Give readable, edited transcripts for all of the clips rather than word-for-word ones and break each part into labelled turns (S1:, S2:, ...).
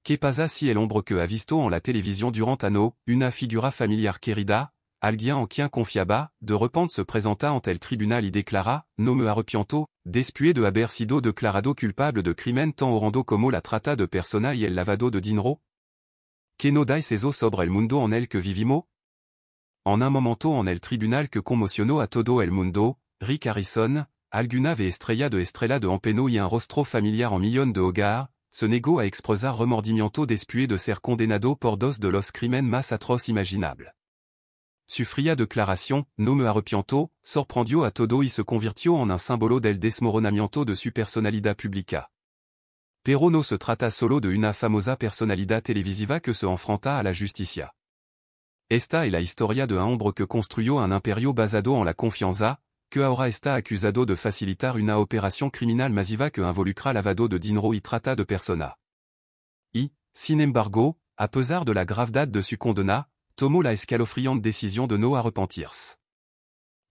S1: Que pasa si el hombre que ha visto en la télévision durant anno, una figura familiar querida, alguien en quien confiaba, de repente se presenta ante el tribunal y declara, no me arrepiento, después de haber sido declarado culpable de crimen tan horrendo como la trata de persona y el lavado de dinero? Que no dais eso sobre el mundo en el que vivimos? En un momento en el tribunal que conmocionó a todo el mundo, Rick Harrison, alguna ave estrella de empeno y un rostro familiar en millón de hogar, se negó a expresar remordimiento después de ser condenado por dos de los crimen más atroces imaginables. Su fría declaración, no me arrepiento, sorprendió a todo y se convirtió en un símbolo del desmoronamiento de su personalidad pública. Pero no se trata solo de una famosa personalidad televisiva que se enfrenta a la justicia. Esta es la historia de un hombre que construyó un imperio basado en la confianza, que ahora está acusado de facilitar una operación criminal masiva que involucra lavado de dinero y trata de persona. Y, sin embargo, a pesar de la gravedad de su condena, tomó la escalofriante décision de no arrepentirse.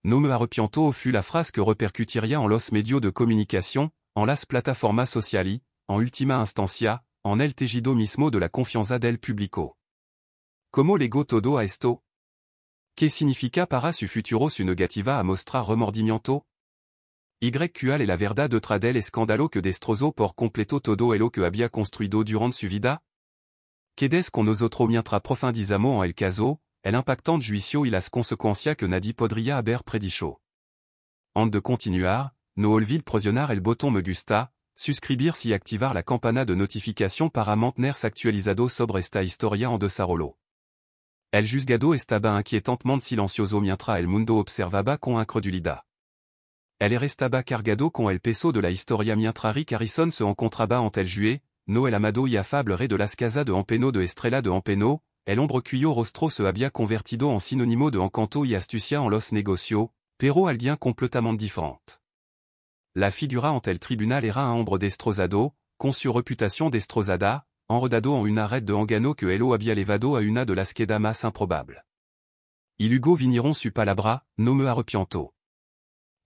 S1: No me arrepiento fut la phrase que repercutiría en los medios de comunicación, en las plataformas sociales, en última instancia, en el tejido mismo de la confianza del público. ¿Cómo legó todo a esto? ¿Qué significa para su futuro su negativa a mostrar remordimiento? ¿Cuál es la verdad detrás del escándalo que destrozó por completo todo lo que había construido durante su vida? ¿Quedes con nosotros mientras profundizamos en el caso, el impactante juicio y las consecuencias que nadie podría haber predicho? Antes de continuar, no olvide presionar el botón me gusta, suscribirse y activar la campana de notificación para mantenerse actualizado sobre esta historia en desarrollo. El juzgado estaba inquietantemente silencioso mientras el mundo observaba con incredulidad. El restaba cargado con el peso de la historia mientras Rick Harrison se encontraba ante el juez, no el amado y afable rey de las casas de empeno de Estrella de Empeno, el hombre cuyo rostro se había convertido en sinónimo de encanto y astucia en los negocios, pero alguien completamente diferente. La figura ante el tribunal era un hombre destrozado, con su reputación destrozada, enredado en una red de engano que él había levado a una de las quedas más improbables. Y luego vinieron su palabra, no me arrepiento.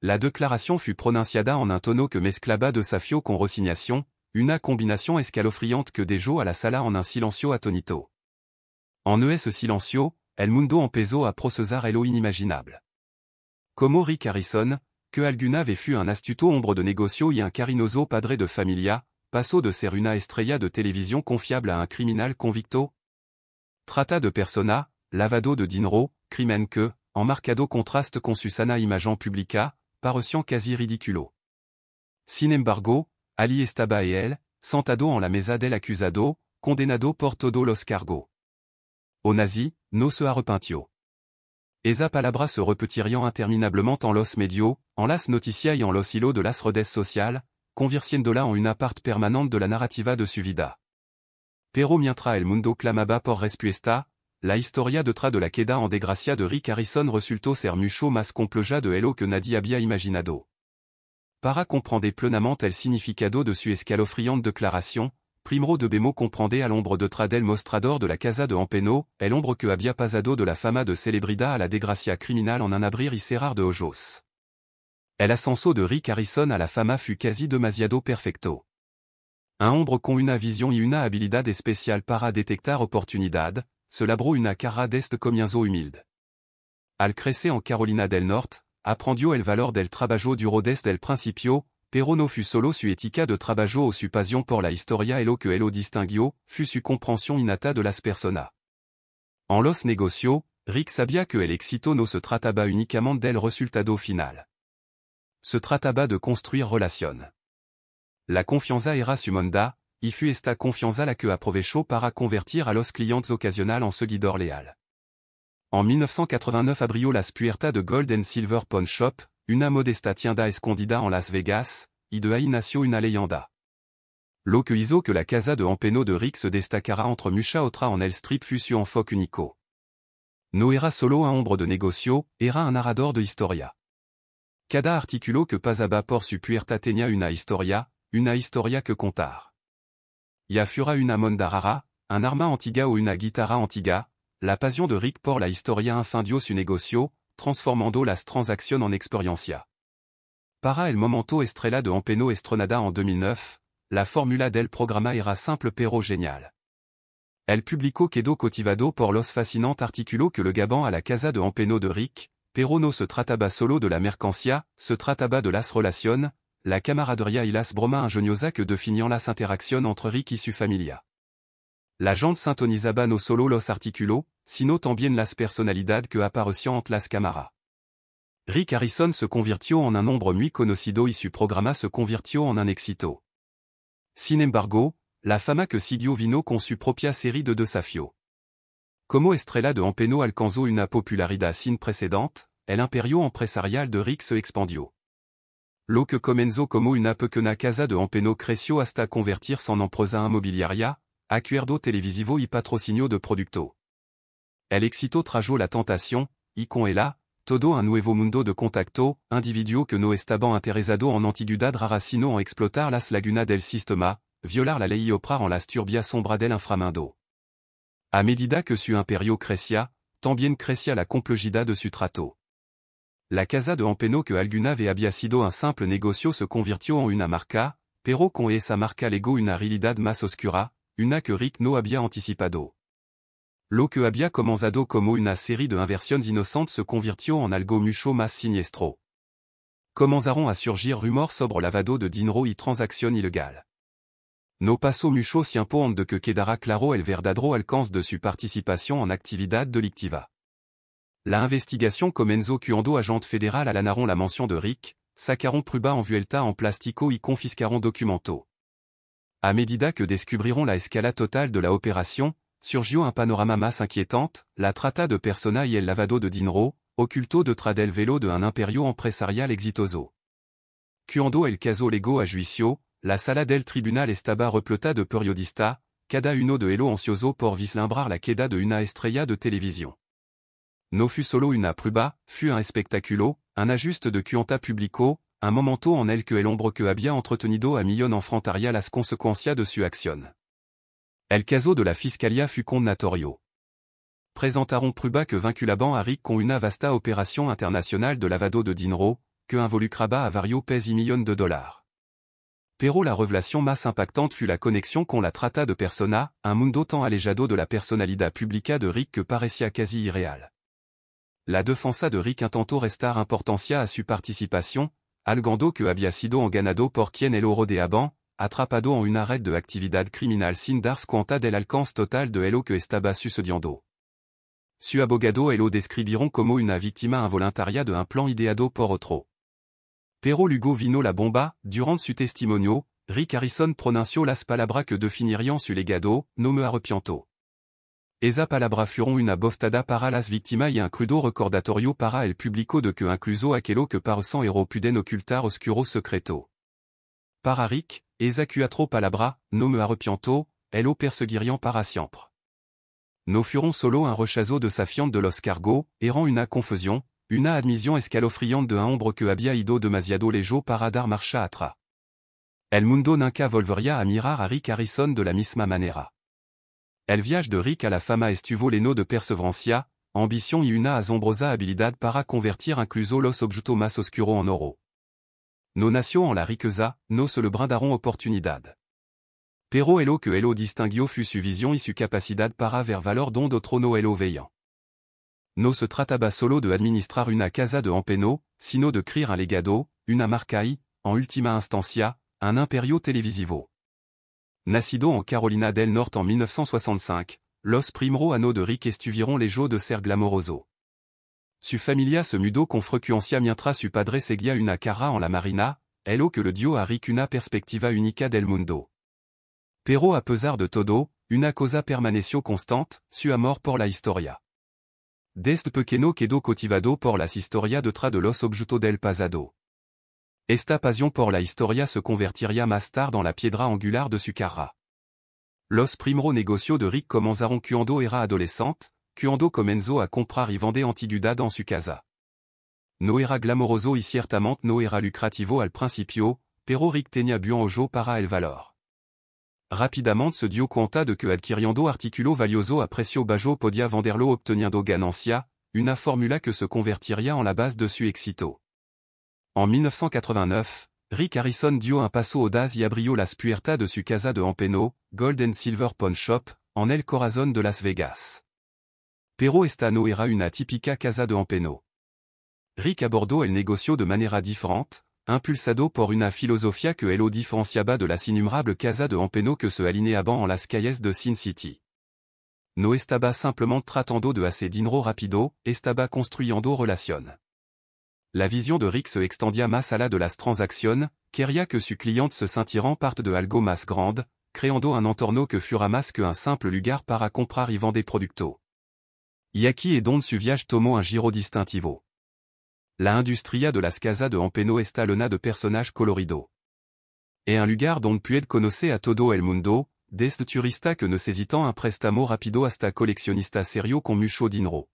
S1: La declaración fut pronunciada en un tono que mezclaba desafío con resignación, una combinación escalofriante que dejó a la sala en un silencio atónito. En ese silencio, el mundo empezó a procesar lo inimaginable. Como Rick Harrison, que alguna vez fut un astuto hombre de negocio y un cariñoso padre de familia, pasó de ser una estrella de televisión confiable a un criminal convicto? Trata de persona, lavado de dinero, crimen que, en marcado contraste con su sana imagen pública, parecían casi ridiculo. Sin embargo, allí estaba él, sentado en la mesa del acusado, condenado por todos los cargos. Au nazi, no se arrepintió. Esa palabra se repetirían interminablement en los medios, en las noticias y en los hilos de las redes sociales, convirtiéndola en una parte permanente de la narrativa de su vida. Pero mientras el mundo clamaba por respuesta, la historia detrás de la queda en desgracia de Rick Harrison resultó ser mucho más compleja de lo que nadie había imaginado. Para comprender plenamente el significado de su escalofriante declaración, primero debemos comprender al hombre detrás del mostrador de la casa de Empeno, el hombre que había pasado de la fama de celebridad a la desgracia criminal en un abrir y cerrar de ojos. El ascenso de Rick Harrison a la fama fut casi demasiado perfecto. Un hombre con una visión y una habilidad especial para detectar oportunidad, se labró una carrera d'este comienzo humilde. Al crecer en Carolina del Norte, aprendió el valor del trabajo duro desde el principio, pero no fut solo su ética de trabajo o su pasión por la historia lo que lo distinguió, fut su comprensión innata de las personas. En los negocios, Rick sabía que el éxito no se trataba únicamente del resultado final. Se trataba de construir relación. La confianza era su moneda, y fut esta confianza la que aprovechó para convertir a los clientes ocasionales en seguidor leal. En 1989 abrió las puertas de Gold and Silver Pawn Shop, una modesta tienda escondida en Las Vegas, y de ahí nació una leyenda. Lo que hizo que la casa de Empeno de Rick se destacara entre mucha otra en el strip fut su enfoque único. No era solo un hombre de negocio, era un narrador de historia. Cada artículo que pasaba por su puerta tenía una historia que contar. Ya fuera una moneda rara, un arma antiga o una guitarra antiga, la pasión de Rick por la historia infundió su negocio, transformando las transacciones en experiencia. Para el momento Estrella de Empeno estrenada en 2009, la fórmula del programa era simple pero genial. El publico quedó cotivado por los fascinant artículos que le gaban a la casa de Ampeno de Rick, pero no se trataba solo de la mercancía, se trataba de las relación, la camaradería y las bromas ingeniosas que definían las interacciones entre Rick y su familia. La gente sintonizaba no solo los artículos, sino también las personalidades que aparecían entre las cámaras. Rick Harrison se convirtió en un nombre muy conocido y su programa se convirtió en un éxito. Sin embargo, la fama que siguió vino con su propia serie de desafios. Como estrella de Ampeno alcanzó una popularidad sin precedente, el imperio empresarial de Rick se expandió. Lo que comenzó como una pequeña casa de Ampeno creció hasta convertirse en empresa inmobiliaria, acuerdo televisivo y patrocinio de producto. El éxito trajo la tentación, y con ella, todo un nuevo mundo de contacto, individuos que no estaban interesados en antiguidad rara sino en explotar las lagunas del sistema, violar la ley y oprar en las turbias sombras del inframundo. A medida que su imperio crecía, también crecía la complejidad de su trato. La casa de Ampeno que alguna vez había sido un simple negocio se convirtió en una marca, pero con esa marca legó una realidad más oscura, una que Rick no había anticipado. Lo que había comenzado como una serie de inversiones inocentes se convirtió en algo mucho más siniestro. Comenzaron a surgir rumores sobre lavado de dinero y transacciones ilegales. No pasó mucho tiempo de que quedara claro el verdadero alcance de su participación en actividad delictiva. La investigación comenzó cuando agentes fédérales allanaron la mención de Rick, sacaron pruebas en vuelta en plástico y confiscaron documentos. A medida que descubriron la escala totale de la opération, surgió un panorama más inquietante, la trata de personas y el lavado de dinero, oculto detrás del velo de un imperio empresarial exitoso. Cuando el caso llegó a juicio, la sala del tribunal estaba repleta de periodistas, cada uno de ellos ansioso por vislumbrar la queda de una estrella de televisión. No fut solo una prueba, fut un espectáculo, un ajuste de cuenta publico, un momento en el que el hombre que había entretenido a millón enfrentaría las consecuencias de su acción. El caso de la fiscalía fut condenatorio. Presentaron pruebas que vinculaban a Rick con una vasta operación internacional de lavado de dinero, que involucraba a varios pesos y millones de dollars. Pero la revelación más impactante fut la conexión con la trata de personas, un mundo tan alejado de la personalidad pública de Rick que parecía casi irreal. La defensa de Rick intentó restar importancia a su participación, alegando que había sido enganado por quien el rodeaban, atrapado en una red de actividad criminal sin darse cuenta del alcance total de lo que estaba sucediendo. Su abogado lo describieron como una víctima involuntaria de un plan ideado por otro. Pero luego vino la bomba, durant su testimonio, Rick Harrison pronunció las palabras que definirían su legado, no me arrepiento. Esa palabras fueron una bofetada para las víctimas y un crudo recordatorio para el público de que incluso aquello que parecen héros puden ocultar oscuro secreto. Para Rick, esa cuatro palabras, no me arrepiento, lo perseguirían para siempre. No fueron solo un rechazo desafiante de los cargos, eran una confusión, una admisión escalofriante de un hombre que había ido demasiado lejos para dar marcha atrás. El mundo nunca volvería a mirar a Rick Harrison de la misma manera. El viaje de Rick a la fama estuvo lleno de perseverancia, ambición y una asombrosa habilidad para convertir incluso los objetos más oscuros en oro. No nació en la riqueza, no se le brindaron oportunidad. Pero lo que lo distinguió fut su visión y su capacidad para ver valor donde otro no lo veían. No se trataba solo de administrar una casa de Ampeno, sino de crear un legado, una marca y, en última instancia, un imperio televisivo. Nacido en Carolina del Norte en 1965, los primeros años de Rick estuvieron lejos de ser glamoroso. Su familia se mudó con frecuencia mientras su padre seguía una carrera en la marina, lo que le dio a Rick una perspectiva única del mundo. Pero a pesar de todo, una cosa permaneció constante, su amor por la historia. Desde pequeño quedó cautivado por las historias detrás de los objetos del pasado. Esta pasión por la historia se convertiría más tarde en la piedra angular de su carrera. Los primeros negocios de Rick comenzaron cuando era adolescente, cuando comenzó a comprar y vender antigüedad en su casa. No era glamoroso y ciertamente no era lucrativo al principio, pero Rick tenía buen ojo para el valor. Rápidamente se dio cuenta de que adquiriendo artículo valioso a precio bajo podía venderlo obteniendo ganancia, una fórmula que se convertiría en la base de su éxito. En 1989, Rick Harrison dio un paso audaz y abrió las puertas de su casa de Ampeno, Gold and Silver Pawn Shop, en el corazón de Las Vegas. Pero esta no era una típica casa de Empeno. Rick abordó el negocio de manera diferente, impulsado por una filosofía que lo diferenciaba de las innombrables casas de Empeno que se alineaban en las calles de Sin City. No estaba simplement tratando de hacer dinero rápido, estaba construyendo relación. La vision de Rick se extendía más allá de las transacciones, quería que su cliente se sintiera parte de algo más grande, creando un entorno que fura más que un simple lugar para comprar y vender productos. Y aquí es donde su viaje tomó un giro distintivo. La industria de las casas de Empeno está llena de personajes coloridos. Es un lugar donde puede conocer a todo el mundo, desde turista que necesitan un préstamo rápido hasta coleccionista serio con mucho dinero.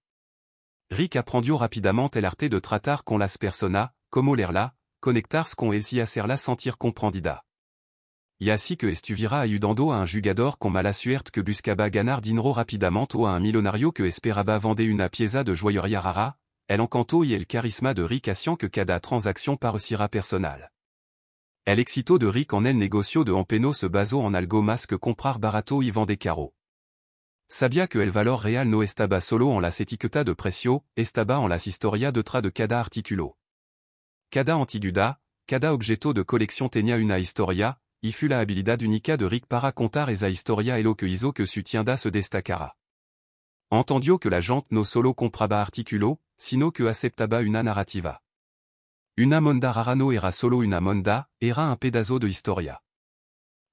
S1: Rick aprendió rápidamente el arte de tratar con las personas, como leerla, conectarse con ellas y hacerla sentir comprendida. Y así que estuviera ayudando a un jugador con mala suerte que buscaba ganar dinero rápidamente o a un millonario que esperaba vender una pieza de joyería rara, el encanto y el carisma de Rick hacían que cada transacción pareciera personal. El éxito de Rick en el negocio de Empeno se basó en algo más que comprar barato y vender caro. Sabía que el valor real no estaba solo en las etiquetas de precio, estaba en las historias detrás de cada artículo. Cada antigüedad, cada objeto de colección tenía una historia, y fut la habilidad única de Rick para contar esa historia lo que hizo que su tienda se destacara. Entendió que la gente no solo compraba artículo, sino que aceptaba una narrativa. Una monda rara no era solo una monda, era un pedazo de historia.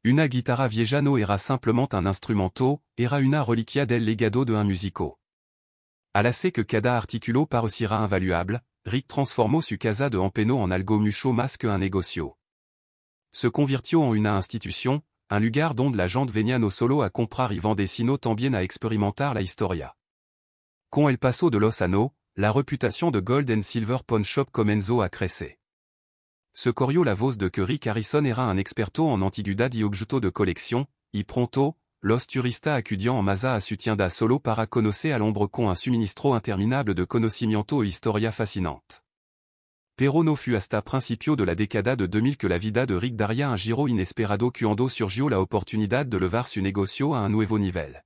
S1: Una guitarra vieja no era simplement un instrumento, era una reliquia del legado de un músico. Al hacer que cada artículo pareciera invaluable, Rick transformó su casa de Empeno en algo mucho más que un negocio. Se convirtió en una institución, un lugar donde la gente venía no solo a comprar y vender sino también a experimentar la historia. Con el paso de los años, la reputación de Gold and Silver Pawn Shop comenzó a crecer. Se corrió la voz de que Rick Harrison era un experto en antigüedad y objetos de colección, y pronto, los turistas acudian en masa a su tienda solo para conocer al hombre con un suministro interminable de conocimiento e historia fascinante. Pero no fut hasta principio de la década de 2000 que la vida de Rick daría un giro inesperado cuando surgió la oportunidad de levar su negocio a un nuevo nivel.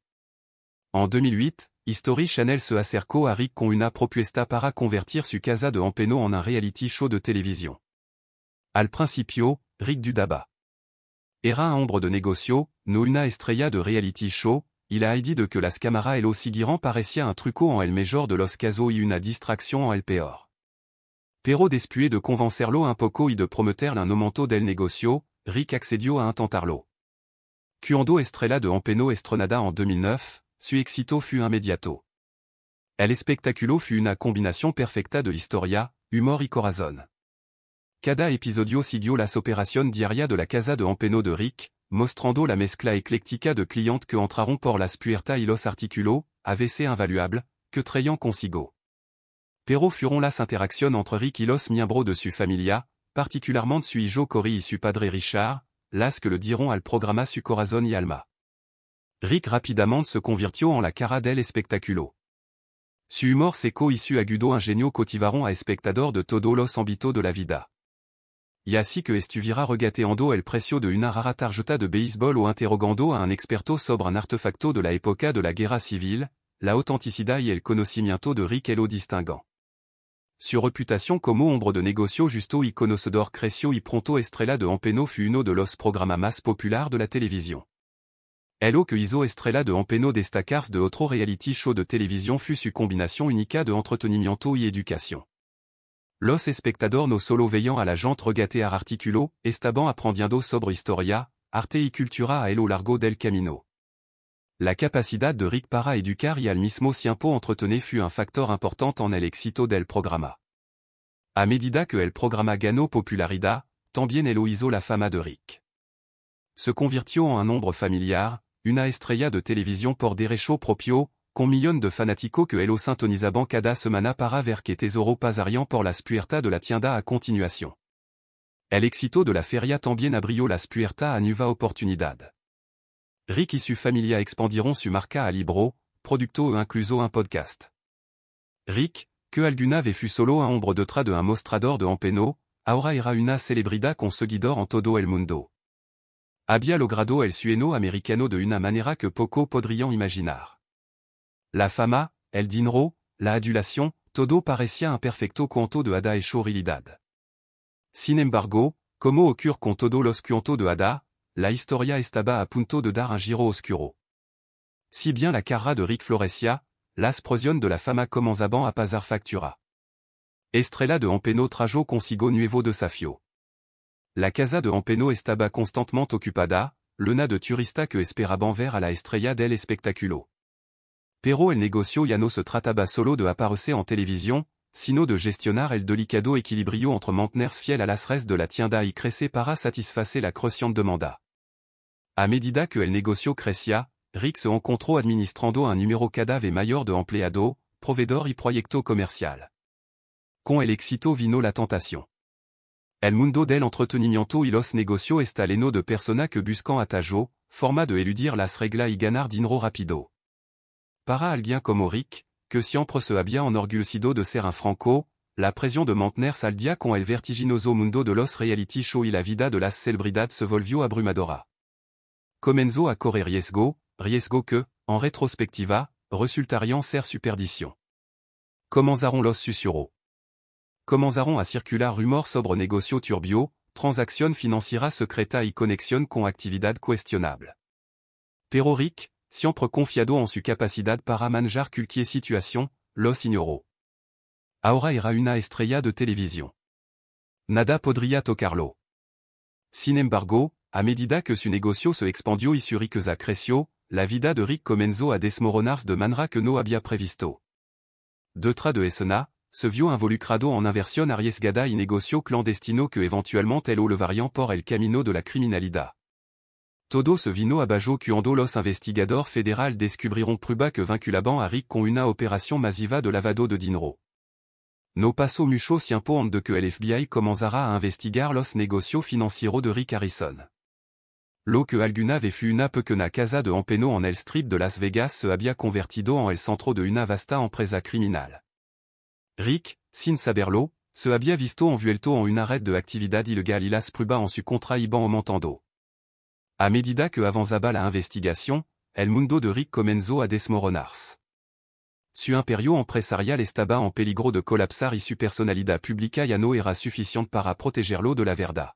S1: En 2008, History Channel se acercó a Rick con una propuesta para convertir su casa de Empeno en un reality show de televisión. Al principio, Rick dudaba. Era un hombre de negocio, no una estrella de reality show, il a dit de que las cámaras lo siguieran parecía un truco en el mejor de los casos y una distracción en el peor. Pero después de convencerlo un poco y de prometerle un aumento del negocio, Rick accedió a intentarlo. Cuando estrella de Empeno estrenada en 2009, su éxito fut inmediato. El espectáculo fut una combinación perfecta de historia, humor y corazón. Cada episodio siguió las operaciones diarias de la casa de Empeno de Rick, mostrando la mezcla ecléctica de clientes que entraron por las puertas y los artículos, AVC invaluables, que traían consigo. Pero fueron las interacciones entre Rick y los miembros de su familia, particularmente su hijo Cory y su padre Richard, las que le dieron al programa su corazón y alma. Rick rapidamente se convirtió en la cara del espectáculo. Su humor seco y su agudo ingenio cautivaron a espectador de todos los ámbitos de la vida. Y así que estuviera regateando el precio de una rara tarjeta de béisbol o interrogando a un experto sobre un artefacto de la época de la guerra civil, la autenticidad y el conocimiento de Rick lo distinguan. Su reputación como hombre de negocio justo y conocedor creció y pronto estrella de Empeno fut uno de los programas más populares de la televisión. Lo que hizo estrella de Empeno destacarse de otro reality show de televisión fut su combinación única de entretenimiento y educación. Los espectadores no solo veían a la gente regatear artículo, estaban aprendiendo sobre historia, arte y cultura a lo largo del camino. La capacidad de Rick para educar y al mismo tiempo entretener fut un factor important en el éxito del programa. A medida que el programa ganó popularidad, también lo hizo la fama de Rick. Se convirtió en un hombre familiar, una estrella de televisión por derecho propio, con millones de fanáticos que lo sintonizaban cada semana para ver que tesoro pasarían por las puertas de la tienda a continuación. El éxito de la feria también abrió las puertas a nueva oportunidad. Rick y su familia expandieron su marca a libro, producto e incluso un podcast. Rick, que alguna vez fut solo un hombre detrás de un mostrador de Empeno, ahora era una celebridad conseguidor en todo el mundo. Había logrado el sueño americano de una manera que poco podrían imaginar. La fama, el dinero, la adulación, todo parecía un perfecto cuento de hada hecho realidad. Sin embargo, como ocurre con todo los cuentos de hada, la historia estaba a punto de dar un giro oscuro. Si bien la carrera de Rick florecía, la explosión de la fama comenzaba a pasar factura. Estrella de Empeno trajo consigo nuevo desafío. La casa de Empeno estaba constantemente ocupada, llena de turistas que esperaban ver a la estrella del espectáculo. Pero el negocio ya no se trataba solo de aparecer en televisión, sino de gestionar el delicado equilibrio entre mantenerse fiel a las redes de la tienda y crecer para satisfacer la creciente demanda. A medida que el negocio crecía, Rick se encontró administrando un número cada vez mayor de empleados, proveedor y proyecto comercial. Con el éxito vino la tentación. El mundo del entretenimiento y los negocios está lleno de personas que buscan atajo, forma de eludir las reglas y ganar dinero rápido. Para alguien como Rick, que siempre se había enorgullecido de ser un franco, la presión de mantenerse al día con el vertiginoso mundo de los reality shows y la vida de las celebridades se volvió abrumadora. Comenzó a correr riesgo que, en retrospectiva, resultarían ser su perdición. Comenzaron los susurros. Comenzaron a circular rumores sobre negocios turbios, transacciones financieras secretas y conexión con actividad cuestionable. Pero Rick, siempre confiado en su capacidad para manejar cualquier situación, los ignoró. Ahora era una estrella de televisión. Nada podría tocarlo. Sin embargo, a medida que su negocio se expandió y su riqueza creció, la vida de Rick comenzó a desmoronarse de manera que no había previsto. Detrás de escena, se vio involucrado en inversión arriesgada y negocio clandestino que eventualmente lo llevarían por el camino de la criminalidad. Todo se vino abajo cuando los investigadores federales descubrieron pruebas que vinculaban a Rick con una operación masiva de lavado de dinero. No pasó mucho tiempo antes de que el FBI comenzara a investigar los negocios financieros de Rick Harrison. Lo que alguna vez fue una pequeña casa de Empeno en el Strip de Las Vegas se había convertido en el centro de una vasta empresa criminal. Rick, sin saberlo, se había visto envuelto en una red de actividad ilegal y las pruebas en su contra iban aumentando. A medida que avanzaba la investigación, el mundo de Rick comenzó a desmoronarse. Su imperio empresarial estaba en peligro de colapsar y su personalidad pública ya no era suficiente para protegerlo de la verdad.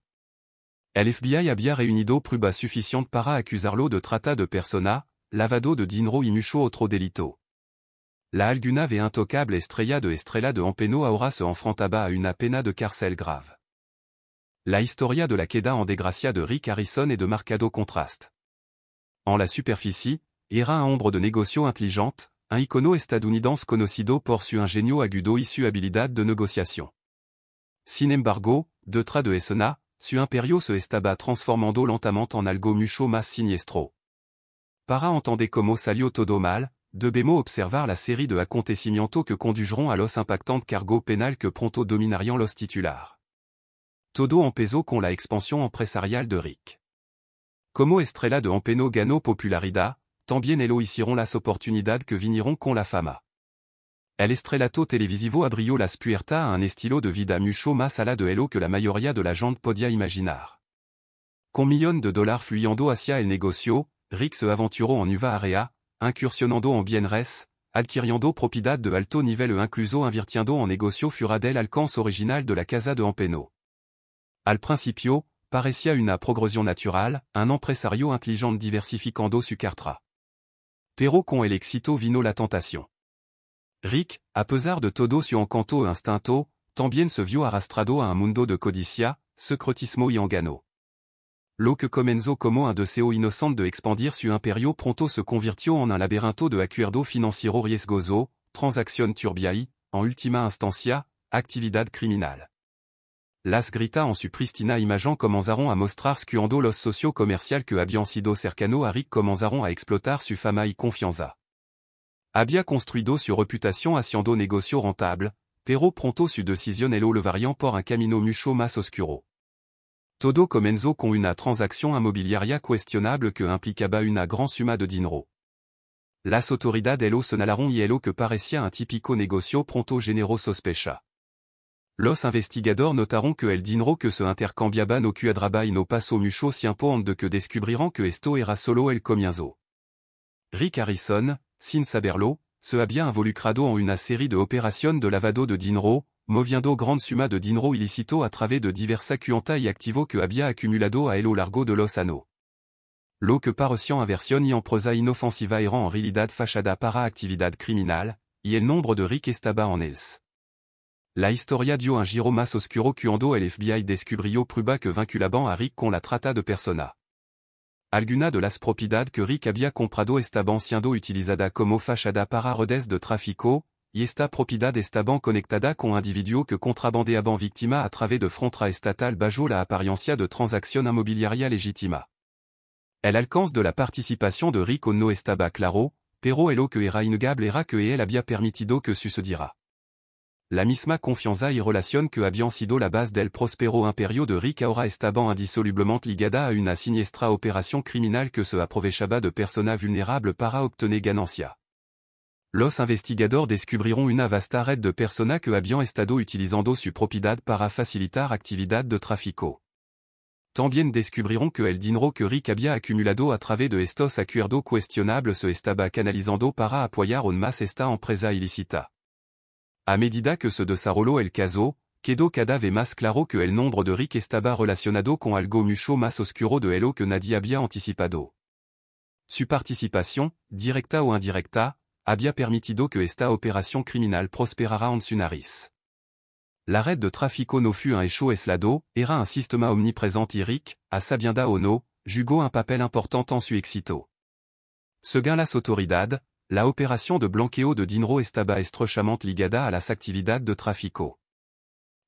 S1: El FBI había reunido pruebas suficientes para acusarlo de trata de personas, lavado de dinero y mucho otro delito. La alguna vez intocable estrella de Empeno ahora se enfrentaba a una pena de cárcel grave. La historia de la queda en desgracia de Rick Harrison est de marcado contraste. En la superficie, era un hombre de negocio inteligente, un icono estadounidense conocido por su ingenio agudo y su habilidad de negociación. Sin embargo, detrás de escena, su imperio se estaba transformando lentamente en algo mucho más siniestro. Para entender cómo salió todo mal, debemos observar la série de acontecimientos que conduiront a los impactantes cargos penal que pronto dominarían los titulares. Todo empezó con la expansión empresarial de Rick. Como estrella de Empeno ganó popularidad, también lo hicieron las oportunidades que vinieron con la fama. El estrelato televisivo abrió las puertas a un estilo de vida mucho más allá de lo que la mayoría de la gente podía imaginar. Con millones de dólares fluyendo hacia el negocio, Rick se aventuró en nueva área, incursionando en bienes, adquiriendo propiedad de alto nivel e incluso invirtiendo en negocio fuera del alcance original de la casa de Empeno. Al principio, parecía una progresión natural, un empresario inteligente diversificando su cartera. Pero con el éxito vino la tentación. Rick, a pesar de todo su encanto e instinto, también se vio arrastrado a un mundo de codicia, secretismo y engano. Lo que comenzó como un deseo inocente de expandir su imperio pronto se convirtió en un laberinto de acuerdo financiero riesgoso, transacción turbia y, en última instancia, actividad criminal. Las grita en su pristina imagen comenzaron a mostrar cuando los socios comerciales que habían sido cercanos a Rick comenzaron a explotar su fama y confianza. Había construido su reputación haciendo negocio rentable, pero pronto su decisión lo llevarían por un camino mucho más oscuro. Todo comenzó con una transacción inmobiliaria cuestionable que implicaba una gran suma de dinero. Las autoridades lo señalaron y lo que parecía un típico negocio pronto generó sospecha. Los investigadores notaron que el dinero que se intercambiaba no cuadraba y no pasó mucho tiempo antes de que descubrieran que esto era solo el comienzo. Rick Harrison, sin saberlo, se había involucrado en una serie de operaciones de lavado de dinero, moviendo grande suma de dinero ilícito a través de diversas cuentas y activos que había acumulado a lo largo de los años. Lo que parecía inversión y empresa inofensiva eran en realidad fachada para actividad criminal, y el nombre de Rick estaba en ellos. La historia dio un giro más oscuro cuando el FBI descubrió prueba que vinculaban a Rick con la trata de personas. Alguna de las propiedades que Rick había comprado estaban siendo utilizada como fachada para redes de tráfico, y esta propiedad estaban conectada con individuos que contrabandeaban víctimas a través de fronteras estatal bajo la apariencia de transacción inmobiliaria legítima. El alcance de la participación de Rick no estaba claro, pero lo que era innegable era que él había permitido que sucediera. La misma confianza y relación que habían sido la base del próspero imperio de Rick ahora estaban indisolublemente ligada a una siniestra operación criminal que se aprovechaba de personas vulnerables para obtener ganancia. Los investigadores descubrieron una vasta red de personas que habían estado utilizando su propiedad para facilitar actividad de tráfico. También descubrieron que el dinero que Rick había acumulado a través de estos acuerdos cuestionables se estaba canalizando para apoyar aún más esta empresa ilícita. A medida que se desarrolló el caso, quedó cada vez más claro que el nombre de Rick estaba relacionado con algo mucho más oscuro de lo que nadie había anticipado. Su participación, directa o indirecta, había permitido que esta operación criminal prosperara en su nariz. La red de tráfico no fut un hecho aislado, era un sistema omnipresent y Rick, a sabienda o no, jugó un papel important en su éxito. Según las autoridades, la operación de blanqueo de dinero estaba estrechamente ligada a las actividades de tráfico.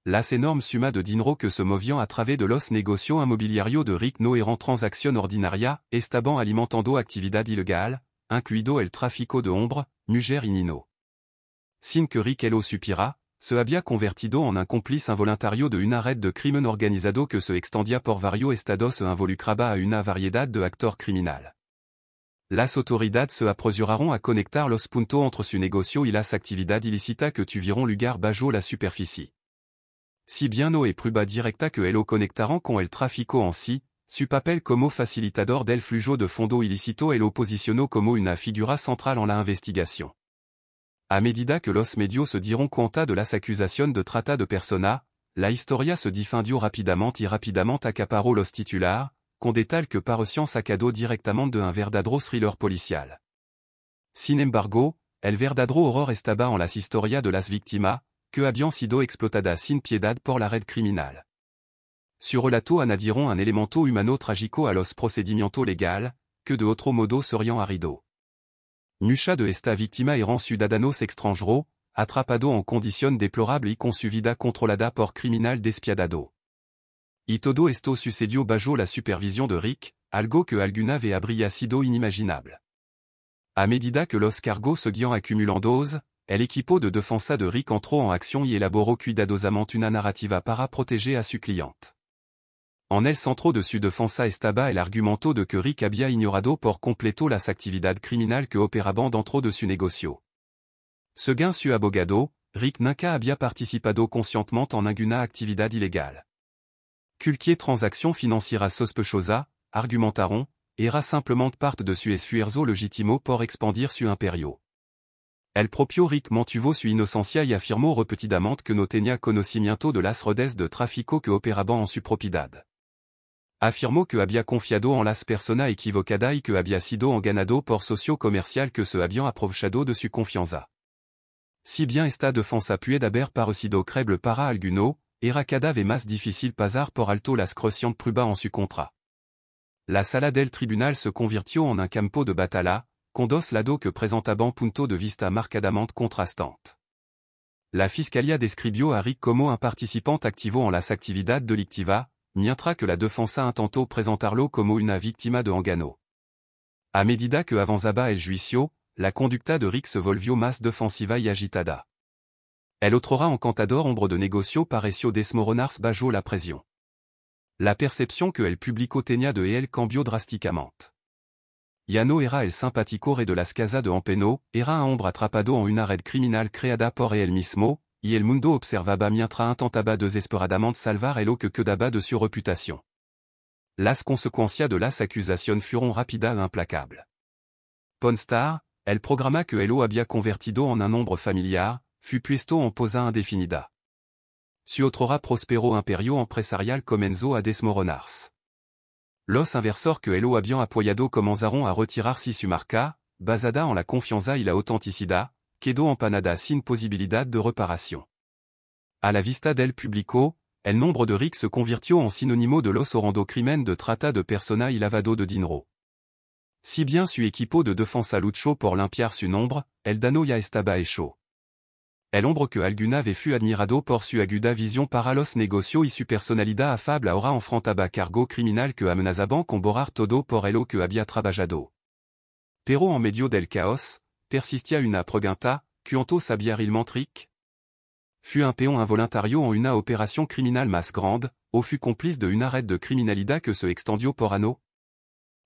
S1: Las enormes sumas de dinero que se movían a través de los negocios inmobiliarios de Rick no eran transacciones ordinarias, estaban alimentando actividad ilegal, incluido el tráfico de hombre, mujer y niños. Sin que Rick lo supiera, se había convertido en un cómplice involuntario de una red de crimen organizado que se extendía por varios estados e involucraba a una variedad de actores criminales. Las autoridades se apresuraron a conectar los puntos entre su negocio y las actividades ilícitas que tuvieron lugar bajo la superficie. Si bien no hay prueba directa que lo conectaron con el tráfico en sí, su papel como facilitador del flujo de fondos ilícitos lo posicionó como una figura central en la investigación. A medida que los medios se dieron cuenta de las acusaciones de trata de personas, la historia se difundió rápidamente y rápidamente acaparó los titulares, con détails que parecían sacados directamente de un verdadero thriller policial. Sin embargo, el verdadero horror estaba en las historias de las víctimas, que habían sido explotadas sin piedad por la red criminal. Su relato añadieron un elemento humano trágico a los procedimientos legales, que de otro modo serían arrido. Muchas de esta víctima eran ciudadanos extranjeros, atrapados en condiciones deplorables y con su vida controlada por criminal despiadado. Y todo esto sucedió bajo la supervisión de Rick, algo que alguna vez habría sido inimaginable. A medida que los cargos seguían acumulando, el equipo de defensa de Rick entró en acción y elaboró cuidadosamente una narrativa para proteger a su cliente. En el centro de su defensa estaba el argumento de que Rick había ignorado por completo las actividades criminales que operaban dentro de su negocio. Según su abogado, Rick nunca había participado conscientemente en ninguna actividad ilegal. Cualquier transacción financiera sospechosa, argumentaron, era simplemente parte de su esfuerzo legítimo por expandir su imperio. El propio Rick mantuvo su inocencia y afirmó repetidamente que no tenía conocimiento de las redes de tráfico que operaban en su propiedad. Afirmó que había confiado en las personas equivocadas y que había sido engañado por socios comerciales que se habían aprovechado de su confianza. Si bien esta defensa puede haber parecido creíble para algunos, era cada vez más difícil pasar por alto las crecientes pruebas en su contra. La sala del tribunal se convirtió en un campo de batalla, con dos lados que presentaban puntos de vista marcadamente contrastantes. La fiscalía describió a Rick como un participante activo en las actividades delictivas, mientras que la defensa intentó presentarlo como una víctima de engano. A medida que avanzaba el juicio, la conducta de Rick se volvió más defensiva y agitada. El otrora encantador hombre de negocio pareció desmoronarse bajo la presión. La percepción que el público tenía de él cambió drásticamente. Ya no era el simpático rey de las casas de Empeno, era un hombre atrapado en una red criminal creada por él mismo, y el mundo observaba mientras intentaba desesperadamente salvar lo que quedaba de su reputación. Las consecuencias de las acusaciones fueron rápidas e implacables. Ponstar, el programa que lo había convertido en un nombre familiar, fut puesto en posa indefinida. Su otrora prospero imperio empresarial comenzó a desmoronarse. Los inversores que lo habían apoyado comenzaron a retirarse su marca, basada en la confianza y la autenticidad, quedó empanada sin posibilidad de reparación. A la vista del público, el nombre de Rick se convirtió en sinónimo de los horrendo crimen de trata de persona y lavado de dinero. Si bien su equipo de defensa luchó por limpiar su nombre, el daño ya estaba hecho. El hombre que alguna vez fut admirado por su aguda visión para los negocios y su personalidad afable ahora enfrentaba cargo criminal que amenazaban con borrar todo por lo que había trabajado. Pero en medio del caos, persistia una pregunta, ¿cuánto sabía realmente Rick? Fut un peón involuntario en una opération criminal más grande, o fut complice de una red de criminalidad que se extendió por ano?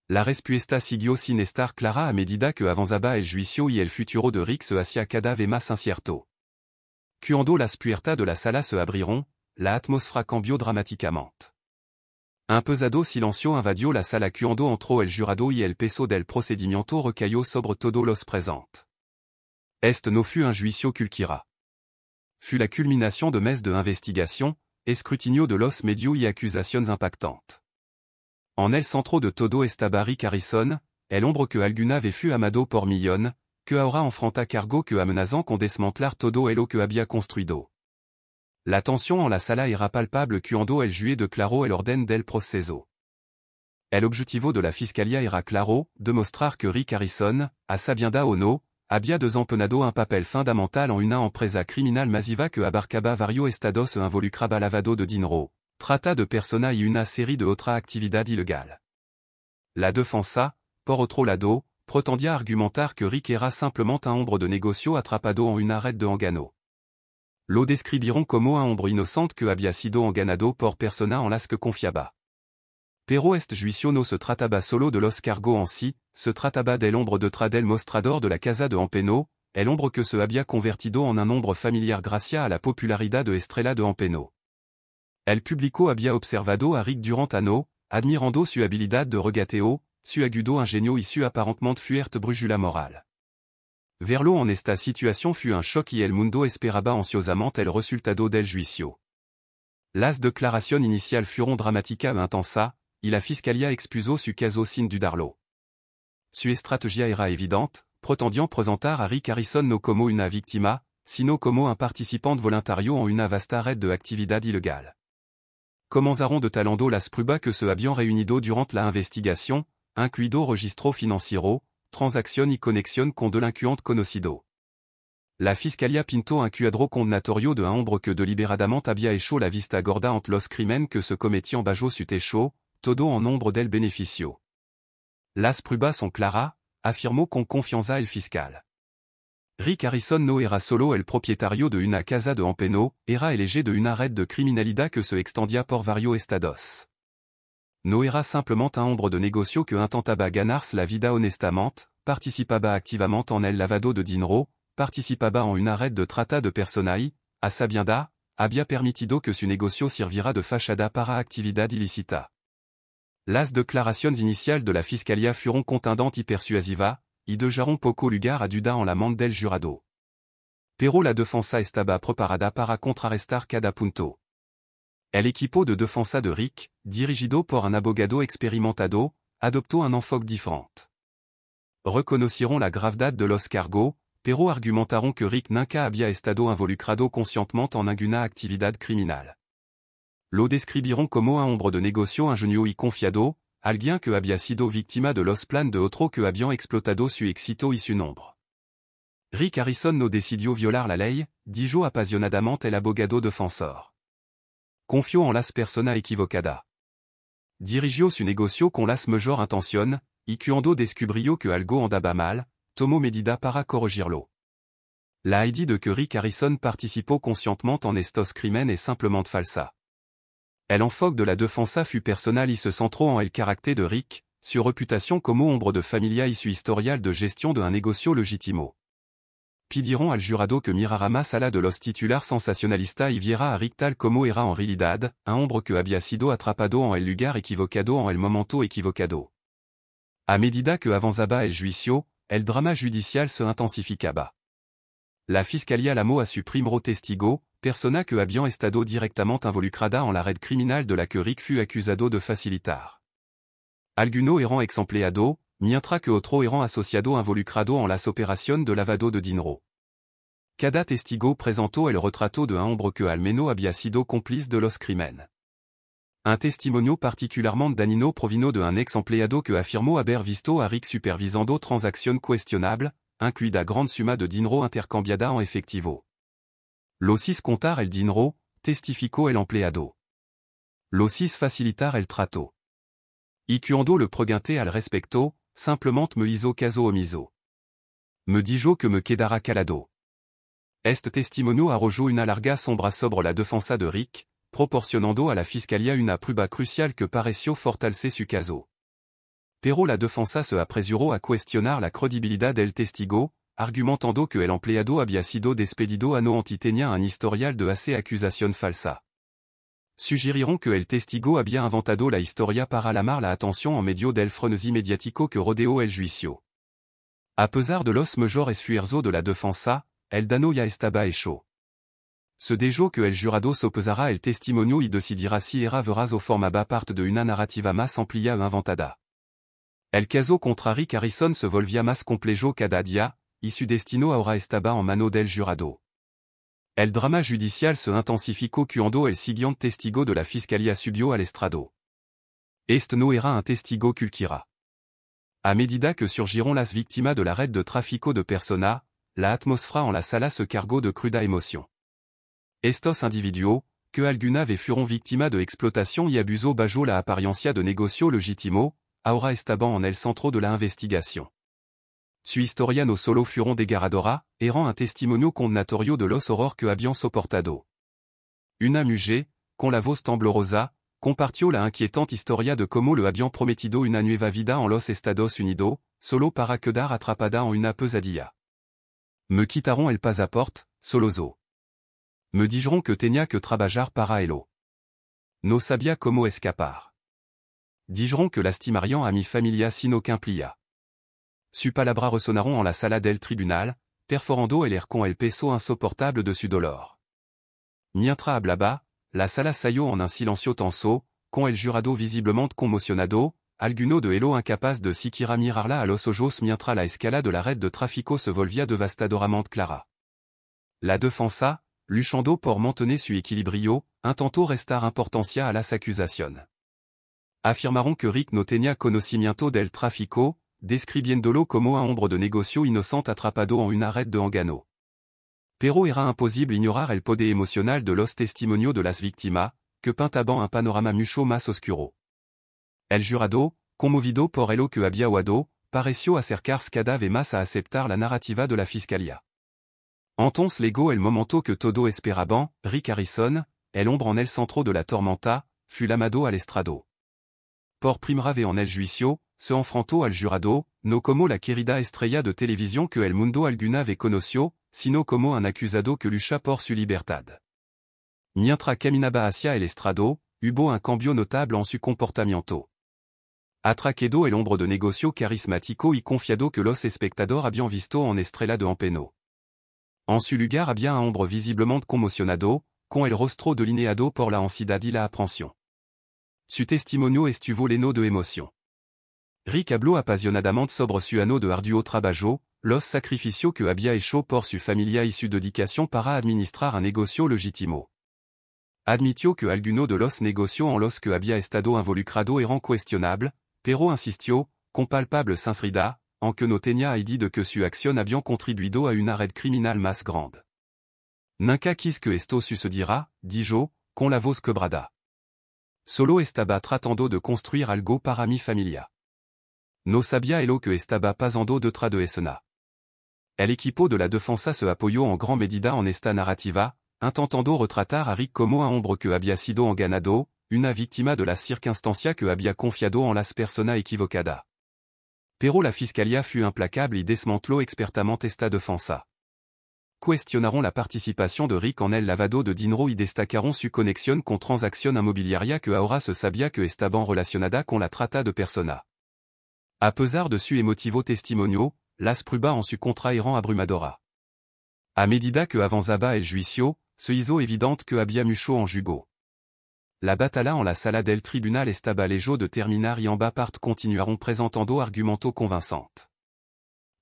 S1: La respuesta siguió sin estar clara a medida que avanzaba el juicio y el futuro de Rick se hacía cada vez más incierto. Cuando las puertas de la sala se abrieron, la atmósfera cambió dramáticamente. Un pesado silencio invadió la sala cuando entró el jurado y el peso del procedimiento recayó sobre todos los presentes. Este no fut un juicio cualquiera. Fut la culmination de meses de investigación, escrutinio de los medios y acusaciones impactantes. En el centro de todo estaba Rick Harrison, el hombre que alguna vez fut amado por millones, que ahora enfrenta cargo que amenazant con desmantelar todo lo que había construido. La tensión en la sala era palpable cuando el juez declaró el orden del proceso. El objetivo de la fiscalía era claro, demostrar que Rick Harrison, a sabienda o no, había desempeñado un papel fundamental en una empresa criminal masiva que abarcaba varios estados e involucraba lavado de dinero, trata de personas y una serie de otras actividades ilegales. La defensa, por otro lado, pretendía argumentar que Rick era simplement un hombre de negocio atrapado en una red de engano. Lo describieron como un hombre inocente que había sido enganado por personas en las que confiaba. Pero este juicio no se trataba solo de los cargos en sí, se trataba del hombre detrás del mostrador de la casa de Empeno, el hombre que se había convertido en un hombre familiar gracias a la popularidad de Estrella de Empeno. El público había observado a Rick durante ano, admirando su habilidad de regateo, su agudo ingenio y su aparentemente fuerte brújula moral. Verlo en esta situación fut un choc y el mundo esperaba ansiosamente el resultado del juicio. Las declaraciones iniciales fueron dramáticas e intensas, y la fiscalía expuso su caso sin dudarlo. Su estrategia era evidente, pretendiant presentar a Rick Harrison no como una víctima, sino como un participante voluntario en una vasta red de actividad ilegal. Comenzaron de talando las pruebas que se habían reunido durante la investigación, incluido registro financiero, transacción y conexión con delincuentes conocidos. La fiscalía pintó un cuadro condenatorio de un hombre que deliberadamente había hecho la vista gorda entre los crímenes que se cometían bajo su techo, todo en nombre del beneficio. Las pruebas son claras, afirmó con confianza el fiscal. Rick Harrison no era solo el propietario de una casa de Empeno, era el eje de una red de criminalidad que se extendía por varios estados. No era simplement un hombre de negocio que intentaba ganarse la vida honestamente, participaba activamente en el lavado de dinero, participaba en una red de trata de personas y, a sabienda, había permitido que su negocio sirviera de fachada para actividad ilícita. Las declaraciones iniciales de la fiscalía fueron contundentes y persuasivas, y dejaron poco lugar a duda en la mente del jurado. Pero la defensa estaba preparada para contrarrestar cada punto. El equipo de defensa de Rick, dirigido por un abogado experimentado, adoptó un enfoque diferente. Reconocieron la gravedad de los cargos, pero argumentaron que Rick nunca había estado involucrado conscientemente en ninguna actividad criminal. Lo describieron como un hombre de negocio ingenio y confiado, alguien que había sido víctima de los planes de otro que habían explotado su éxito y su nombre. Rick Harrison no decidió violar la ley, dijo apasionadamente el abogado defensor. Confió en las personas equivocadas. Dirigió su negocio con las mejor intención, y cuando descubrió que algo andaba mal, tomó medida para corregirlo. La idea de que Rick Harrison participó conscientemente en estos crímenes es simplement falsa. El enfoque de la defensa fut personal y se centró en el carácter de Rick, su reputación como hombre de familia y su historial de gestion de un negocio legítimo. Pidieron al jurado que mirará sala de los titular sensacionalista y viera a tal como era en realidad, un hombre que había sido atrapado en el lugar equivocado en el momento equivocado. A medida que avanzaba el juicio, el drama judicial se intensificaba. La Fiscalía llamó a su primero testigo, persona que había estado directamente involucrada en la red criminal de la que Rick fut acusado de facilitar. Alguno eran exempleado, mientras que otro eran asociado involucrado en las operaciones de lavado de dinero. Cada testigo presentó el retrato de un hombre que al menos había sido cómplice de los crimen. Un testimonio particularmente dañino provino de un ex empleado que afirmó haber visto a Rick supervisando transacciones cuestionables, incluida grande suma de dinero intercambiada en efectivo. Los hizo contar el dinero, testificó el empleado. Los hizo facilitar el trato. Y cuando le pregunté al respecto, simplemente me hizo caso omiso. Me dijo que me quedara calado. Este testimonio arrojó una larga sombra sobre la defensa de Rick, proporcionando a la Fiscalía una prueba crucial que pareció fortalecer su caso. Pero la defensa se apresuró a cuestionar la credibilidad del testigo, argumentando que el empleado había sido despedido a no anti tenía un historial de hace acusación falsa. Sugirieron que el testigo había inventado la historia para llamar la atención en medio del frenesí mediático que rodeó el juicio. A pesar de los mejores esfuerzos de la defensa, el daño ya estaba hecho. Se dijo que el jurado sopesará el testimonio y decidirá si era veraz o formaba parte de una narrativa más amplia o inventada. El caso contra Rick Harrison se volvía más complejo cada día, y su destino ahora estaba en mano del jurado. El drama judicial se intensificó cuando el siguiente testigo de la Fiscalía subió al estrado. Este no era un testigo cualquiera. A medida que surgieron las víctimas de la red de tráfico de personas, la atmósfera en la sala se cargó de cruda emoción. Estos individuos, que alguna vez fueron víctimas de explotación y abuso bajo la apariencia de negocio legítimo, ahora estaban en el centro de la investigación. Su historia no solo fueron desgarradora, eran un testimonio condenatorio de los horrores que habían soportado. Una mujer, con la voz temblorosa, compartió la inquietante historia de cómo le habían prometido una nueva vida en los Estados Unidos, solo para quedar atrapada en una pesadilla. Me quitaron el pasaporte, soloso. Me dijeron que tenía que trabajar para ello. No sabía cómo escapar. Dijeron que lastimarían a mi familia sin aucun plia. Su palabra resonaron en la sala del tribunal, perforando el air con el peso insoportable de su dolor. Mientras hablaba, la sala salió en un silencio tenso, con el jurado visiblemente conmocionado, alguno de ellos incapaz de siquiera mirarla a los ojos mientras la escala de la red de tráfico se volvía devastadoramente clara. La defensa, luchando por mantener su equilibrio, intentó restar importancia a las acusaciones. Afirmaron que Rick no tenía conocimiento del tráfico, describiéndolo como un hombre de negocio inocente atrapado en una red de engano. Pero era imposible ignorar el poder emocional de los testimonios de las víctimas, que pintaban un panorama mucho más oscuro. El jurado, conmovido por lo que había oído, pareció acercarse cada vez más a aceptar la narrativa de la Fiscalía. Entonces llegó el momento que todo esperaban, Rick Harrison, el hombre en el centro de la tormenta, fut llamado al estrado. Por primera vez en el juicio, se enfrentó al jurado, no como la querida estrella de televisión que el mundo alguna vez conoció, sino como un acusado que lucha por su libertad. Mientras caminaba hacia el estrado, hubo un cambio notable en su comportamiento. Atraquedo el hombre de negocio carismático y confiado que los espectadores habían visto en estrella de Empeno. En su lugar había un hombre visiblemente conmocionado, con el rostro delineado por la ansiedad y la aprensión. Su testimonio estuvo lleno de emoción. Rick habló apasionadamente sobre su año de arduo trabajo, los sacrificios que había hecho por su familia y su dedicación para administrar un negocio legítimo. Admitió que algunos de los negocios en los que había estado involucrado eran cuestionables, pero insistió, con palpable sinceridad, en que no tenía idea de que su acción había contribuido a una red criminal más grande. Nunca quis que esto sucediera, dijo, con la voz quebrada. Solo estaba tratando de construir algo para mi familia. No sabía lo que estaba pasando detrás de escena. El equipo de la defensa se apoyó en gran medida en esta narrativa, intentando retratar a Rick como un hombre que había sido enganado, una víctima de las circunstancias que había confiado en las personas equivocadas. Pero la Fiscalía fut implacable y desmanteló expertamente esta defensa. cuestionaron la participation de Rick en el lavado de dinero y destacaron su conexión con transacción inmobiliaria que ahora se sabía que estaban relacionada con la trata de persona. A pesar de su emotivo testimonio, las pruebas en su contra eran abrumadora. A medida que avanzaba el juicio, se hizo evidente que había mucho en jugo. La batalla en la sala del tribunal estaba lejos de terminar y ambas partes continuaron presentando argumentos convincentes.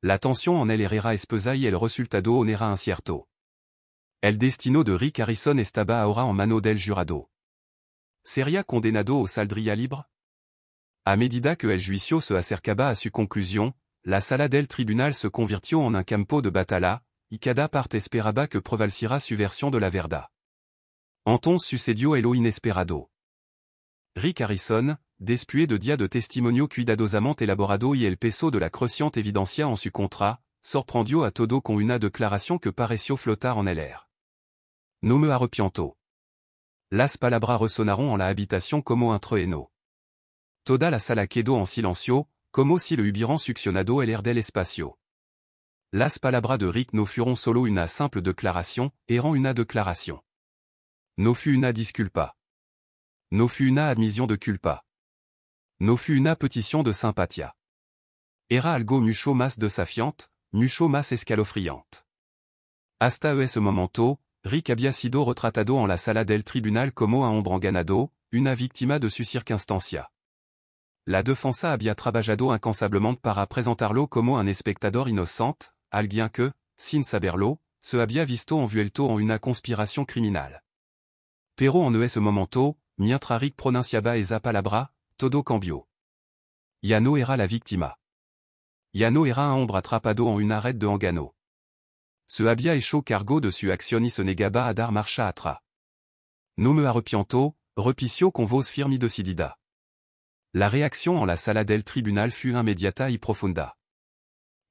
S1: La tensión en el Herrera espesa y el resultado no era incierto. El destino de Rick Harrison estaba ahora en mano del jurado. ¿Sería condenado o saldría libre? A medida que el juicio se acercaba a su conclusión, la sala del tribunal se convirtió en un campo de batalla, y cada parte esperaba que prevaleciera su versión de la verdad. Entonces sucedió lo inesperado. Rick Harrison, después de días de testimonio cuidadosamente elaborado y el peso de la creciente evidencia en su contra, sorprendió a todo con una declaración que pareció flotar en el air. No me arrepiento. Las palabras resonaron en la habitación como un trueno. Toda la sala quedó en silencio, como si le hubieran succionado el air del espacio. Las palabras de Rick no fueron solo una simple declaración, eran una declaración. No fut una disculpa. No fut una admission de culpa. No fut una petición de sympathia. Era algo mucho más desafiante, mucho más escalofriante. Hasta ese momento, Rick había sido retratado en la sala del tribunal como un hombre enganado, una víctima de su circunstancia. La defensa había trabajado incansablemente para presentarlo como un espectador inocente, alguien que, sin saberlo, se había visto envuelto en una conspiración criminal. Pero en ese momento, mientras Rick pronunciaba esa palabra, todo cambió. Ya no era la víctima. Ya no era un hombre atrapado en una red de engano. Se había hecho cargo de su acción y se negaba a dar marcha atrás. No me arrepiento, repició con voz firme y decidida. La reacción en la sala del tribunal fut inmediata y profunda.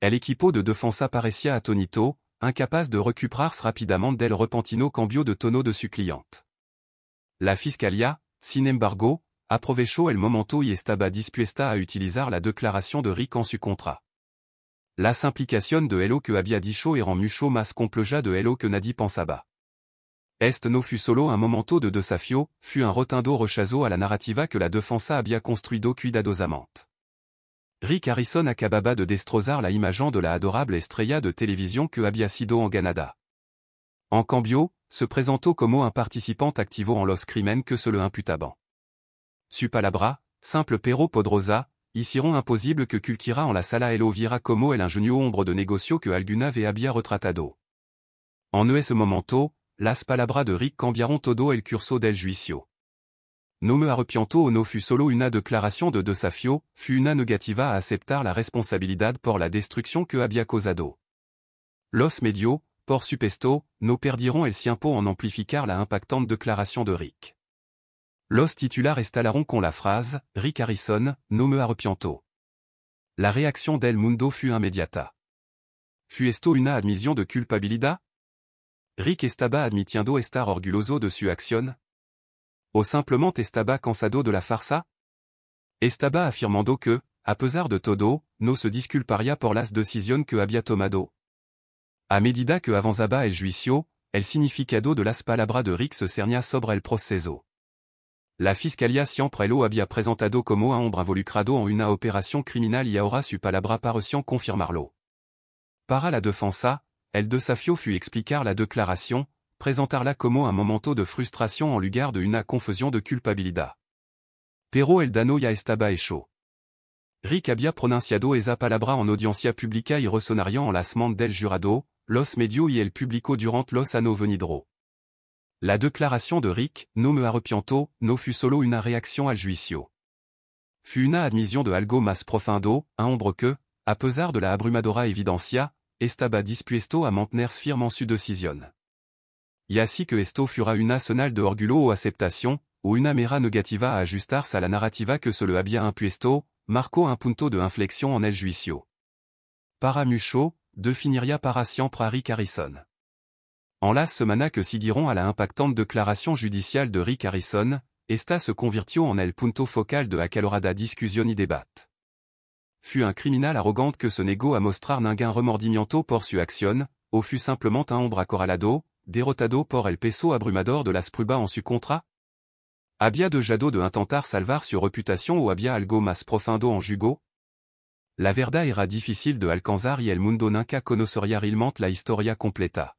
S1: El equipo de defensa parecía atónito, incapaz de recuperarse rápidamente del repentino cambio de tono de su cliente. La fiscalía, sin embargo, aprovechó el momento y estaba dispuesta a utilizar la declaración de Rick en su contra. Las implicaciones de lo que había dicho eran mucho más complejas de lo que nadie pensaba. Este no fut solo un momento de desafío, fut un rotundo rechazo a la narrativa que la defensa había construido cuidadosamente. Rick Harrison acababa de destrozar la imagen de la adorable estrella de televisión que había sido enganada. En cambio, se presentó como un participant activo en los crímenes que se le imputaban. Su palabra, simple pero poderosa, hicieron imposible que cualquiera en la sala lo viera como el ingenio hombre de negocio que alguna vez había retratado. En ese momento, las palabras de Rick cambiaron todo el curso del juicio. No me arrepiento no fut solo una declaración de desafío, fut una negativa a aceptar la responsabilidad por la destrucción que había causado. Los medios, por supuesto, no perdieron el tiempo en amplificar la impactante declaración de Rick. Los titulares instalaron con la frase, Rick Harrison, no me arrepiento. La reacción del mundo fut inmediata. ¿Fue esto una admisión de culpabilidad? Rick estaba admitiendo estar orgulloso de su acción? ¿O simplemente estaba cansado de la farsa? Estaba afirmando que, a pesar de todo, no se disculparía por las decisiones que había tomado. A medida que avanzaba el juicio, el significado de las palabras de Rick se cernía sobre el proceso. La fiscalía siempre lo había presentado como un hombre involucrado en una operación criminal y ahora su palabra parecía confirmarlo. Para la defensa, el desafío fut explicar la declaración, presentarla como un momento de frustración en lugar de una confusión de culpabilidad. Pero el daño ya estaba hecho. Rick había pronunciado esa palabra en audiencia pública y resonaría en las mentes del jurado, los medios y el público durante los años venideros. La declaración de Rick, no me arrepiento, no fut solo una reacción al juicio. Fut una admisión de algo más profundo, un hombre que, a pesar de la abrumadora evidencia, estaba dispuesto a mantenerse firme en su decisión. Y así que esto fuera una señal de orgullo o aceptación, o una mera negativa a ajustarse a la narrativa que se le había impuesto, marcó un punto de inflexión en el juicio. Para mucho, definiría para siempre a Rick Harrison. En las semanas que siguieron a la impactante declaración judicial de Rick Harrison, esta se convirtió en el punto focal de acalorada discusión y debate. Fut un criminal arrogante que se negó a mostrar ningún remordimiento por su acción, o fut simplement un hombre acorralado, derrotado por el peso abrumador de las pruebas en su contra? Había dejado de intentar salvar su reputación o había algo más profundo en jugo? La verdad era difícil de alcanzar y el mundo nunca conocería realmente la historia completa.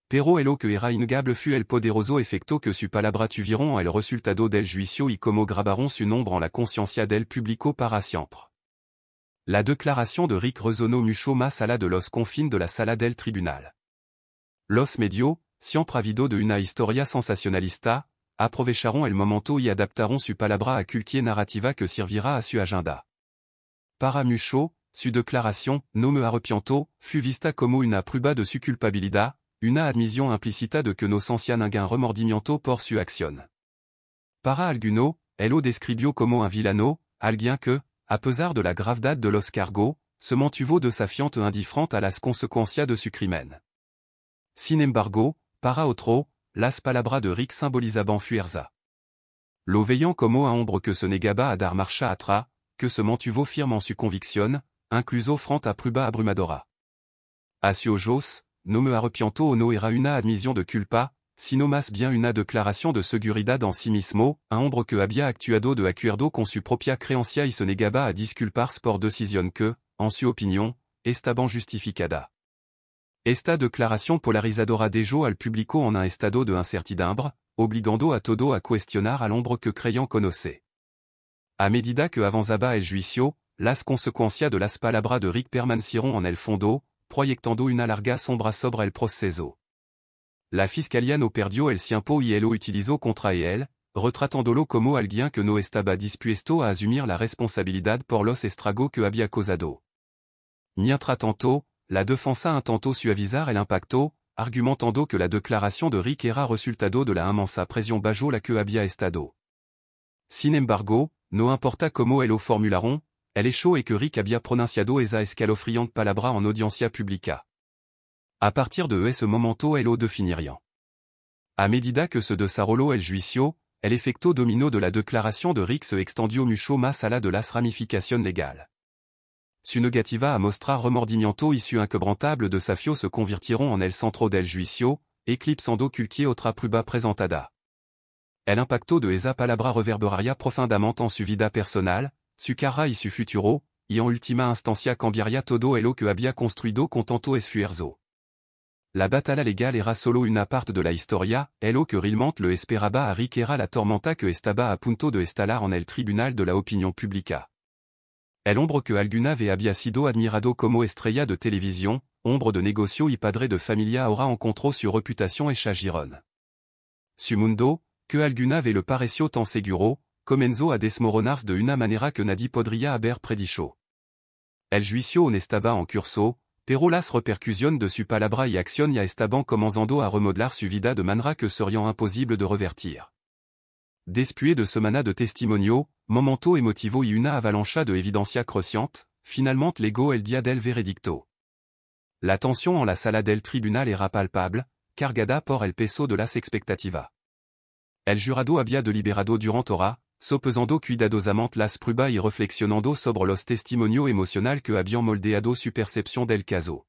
S1: Pero lo que era innegable fut el poderoso efecto que su palabra tuvieron el resultado del juicio y como grabaron su nombre en la conciencia del público para siempre. La declaración de Rick resonó mucho más allá de los confines de la sala del tribunal. Los medios, siempre ávidos de una historia sensacionalista, aprovecharon el momento y adaptaron su palabra a cualquier narrativa que sirviera a su agenda. Para mucho, su declaración, no me arrepiento, fut vista como una prueba de su culpabilidad, una admisión implícita de que no sentía ningún remordimiento por su acción. Para alguno, él lo describió como un villano, alguien que, a pesar de la gravedad de los cargos, se mantuvo desafiante e indiferente a las consecuencias de su crimen. Sin embargo, para otro, las palabras de Rick symbolizaban fuerza. Lo veían como un hombre que se negaba a dar marcha atrás, que se mantuvo firme en su convicción, incluso frente a prueba abrumadora. A su ojos, no me arrepiento o no era una admisión de culpa, sino más bien una declaración de seguridad en sí mismo, un hombre que había actuado de acuerdo con su propia creencia y se negaba a disculparse por decisión que, en su opinión, estaban justificada. Esta declaración polarizadora dejó al público en un estado de incertidumbre, obligando a todo a cuestionar al hombre que creían conocer. A medida que avanzaba el juicio, las consecuencias de las palabras de Rick permanecieron en el fondo, proyectando una larga sombra sobre el proceso. La fiscalía no perdió el tiempo y lo utilizó contra él, retratándolo como alguien que no estaba dispuesto a asumir la responsabilidad por los estragos que había causado. Mientras tanto, la defensa intentó suavizar el impacto, argumentando que la declaración de Rick era resultado de la inmensa presión bajo la que había estado. Sin embargo, no importa cómo lo formularon, el hecho es que Rick había pronunciado esa escalofriante palabra en audiencia pública. A partir de ese momento lo definirían. A medida que se desarrolló el juicio, el efecto dominó de la declaración de Rick se extendió mucho más allá de las ramificaciones legales. Su negativa a mostrar remordimiento y su inquebrantable desafío se convirtieron en el centro del juicio, eclipsando cualquier otra prueba presentada. El impacto de esa palabra reverberaría profundamente en su vida personal, su carrera y su futuro, y en última instancia cambiaría todo lo que había construido con tanto esfuerzo. La batalla legal era solo una parte de la historia, lo que realmente lo esperaba a Rick era la tormenta que estaba a punto de estalar en el tribunal de la opinión pública. El hombre que alguna vez había sido admirado como estrella de televisión, hombre de negocio y padre de familia ahora encontró su reputación hecha jirón. Su mundo, que alguna vez le pareció tan seguro, comenzó a desmoronarse de una manera que nadie podría haber predicho. El juicio no estaba en curso, pero las repercusiones de su palabra y acción ya estaban comenzando a remodelar su vida de manera que serían imposible de revertir. Después de semanas de testimonio, momento emotivo y una avalancha de evidencia creciente, finalmente llegó el día del veredicto. La tensión en la sala del tribunal era palpable, cargada por el peso de las expectativas. El jurado había deliberado durante horas, sopesando cuidadosamente las pruebas y reflexionando sobre los testimonios emocionales que habían moldeado su percepción del caso.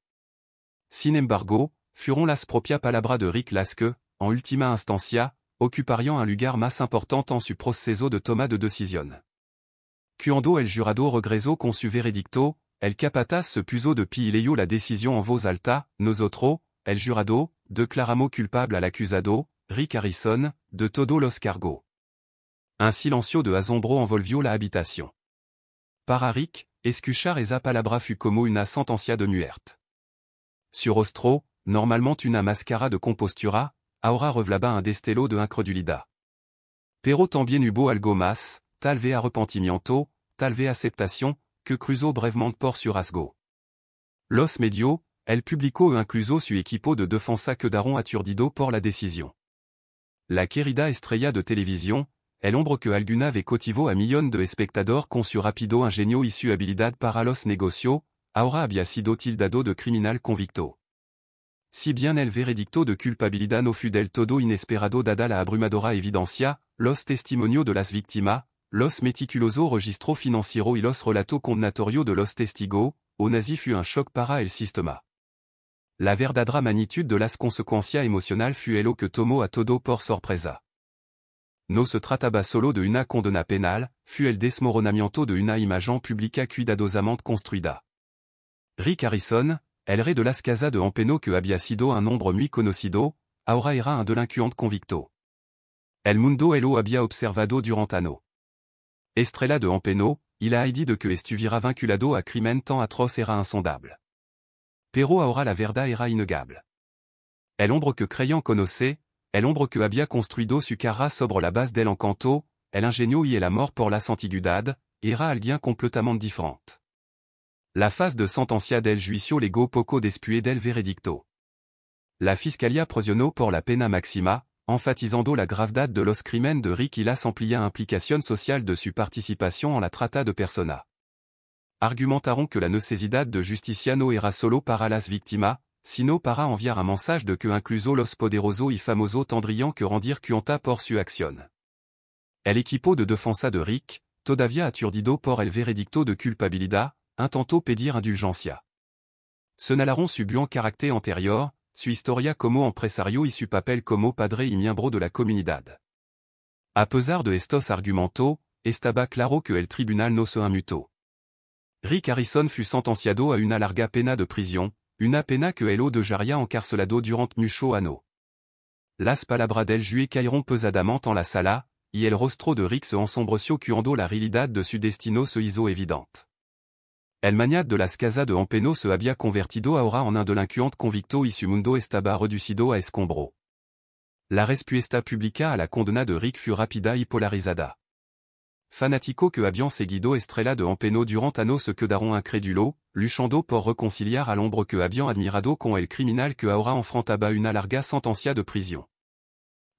S1: Sin embargo, fueron las propias palabras de Rick las que, en última instancia, ocuparían un lugar más importante en su proceso de toma de decisión. Cuando el jurado regresó con su veredicto, el capataz se puso de pie y leyó la decisión en voz alta. Nosotros, el jurado, declaramos culpable al acusado, Rick Harrison, de todos los cargos. Un silencio de asombro envolvió la habitación. Para Rick, escuchar esa palabra fut como una sentencia de muerte. Su rostro, normalmente una máscara de compostura, ahora revelaba un destello de incredulidad. Pero también hubo algo más, tal vez arrepentimiento, tal vez aceptación, que cruzó brevemente por su rasgo. Los medios, el público e incluso su equipo de defensa quedaron aturdidos por la decisión. La querida estrella de televisión, el hombre que alguna vez cautivó a millones de espectadores con su rápido ingenio y su habilidad para los negocios, ahora había sido tildado de criminal convicto. Si bien el veredicto de culpabilidad no fue del todo inesperado dada la abrumadora evidencia, los testimonios de las víctimas, los meticulosos registros financieros y los relatos condenatorios de los testigos, o nazi fut un choc para el sistema. La verdadera magnitude de las consecuencia emocional fue lo que tomó a todo por sorpresa. No se trataba solo de una condena penal, fue el desmoronamiento de una imagen pública cuidadosamente construida. Rick Harrison, el rey de las casas de Empeno que había sido un nombre muy conocido, ahora era un delincuente convicto. El mundo lo había observado durante años. Estrella de Empeno, il a dit de que estuviera vinculado a crimen tan atroz era insondable. Pero ahora la verdad era innegable. El hombre que creían conocer, el hombre que había construido su carrera sobre la base del encanto, el ingenio y el amor por la santidad, era alguien completamente diferente. La fase de sentencia del juicio legó poco después del veredicto. La fiscalía presionó por la pena máxima, enfatizando la gravedad de los crímenes de Rick y las amplias implicaciones sociales de su participación en la trata de personas. Argumentaron que la necesidad de justicia no era solo para las víctimas, sino para enviar un mensaje de que incluso los poderosos y famosos tendrían que rendir cuenta por su acción. El equipo de defensa de Rick, todavía aturdido por el veredicto de culpabilidad, intentó pedir indulgencia. Señalaron su buen carácter anterior, su historia como empresario y su papel como padre y miembro de la comunidad. A pesar de estos argumentos, estaba claro que el tribunal no se inmutó. Rick Harrison fut sentenciado a una larga pena de prisión, una pena que lo dejaría encarcelado durante muchos años. Las palabras del juez cayeron pesadamente en la sala, y el rostro de Rick se ensombreció cuando la realidad de su destino se hizo evidente. El magnate de las casas de Empeno se había convertido ahora en un delincuente convicto y su mundo estaba reducido a escombros. La respuesta pública a la condena de Rick fut rápida y polarizada. Fanáticos que habían seguido Estrella de Empeno durante años se quedaron incrédulos, luchando por reconciliar al hombre que habían admirado con el criminal que ahora enfrentaba una larga sentencia de prisión.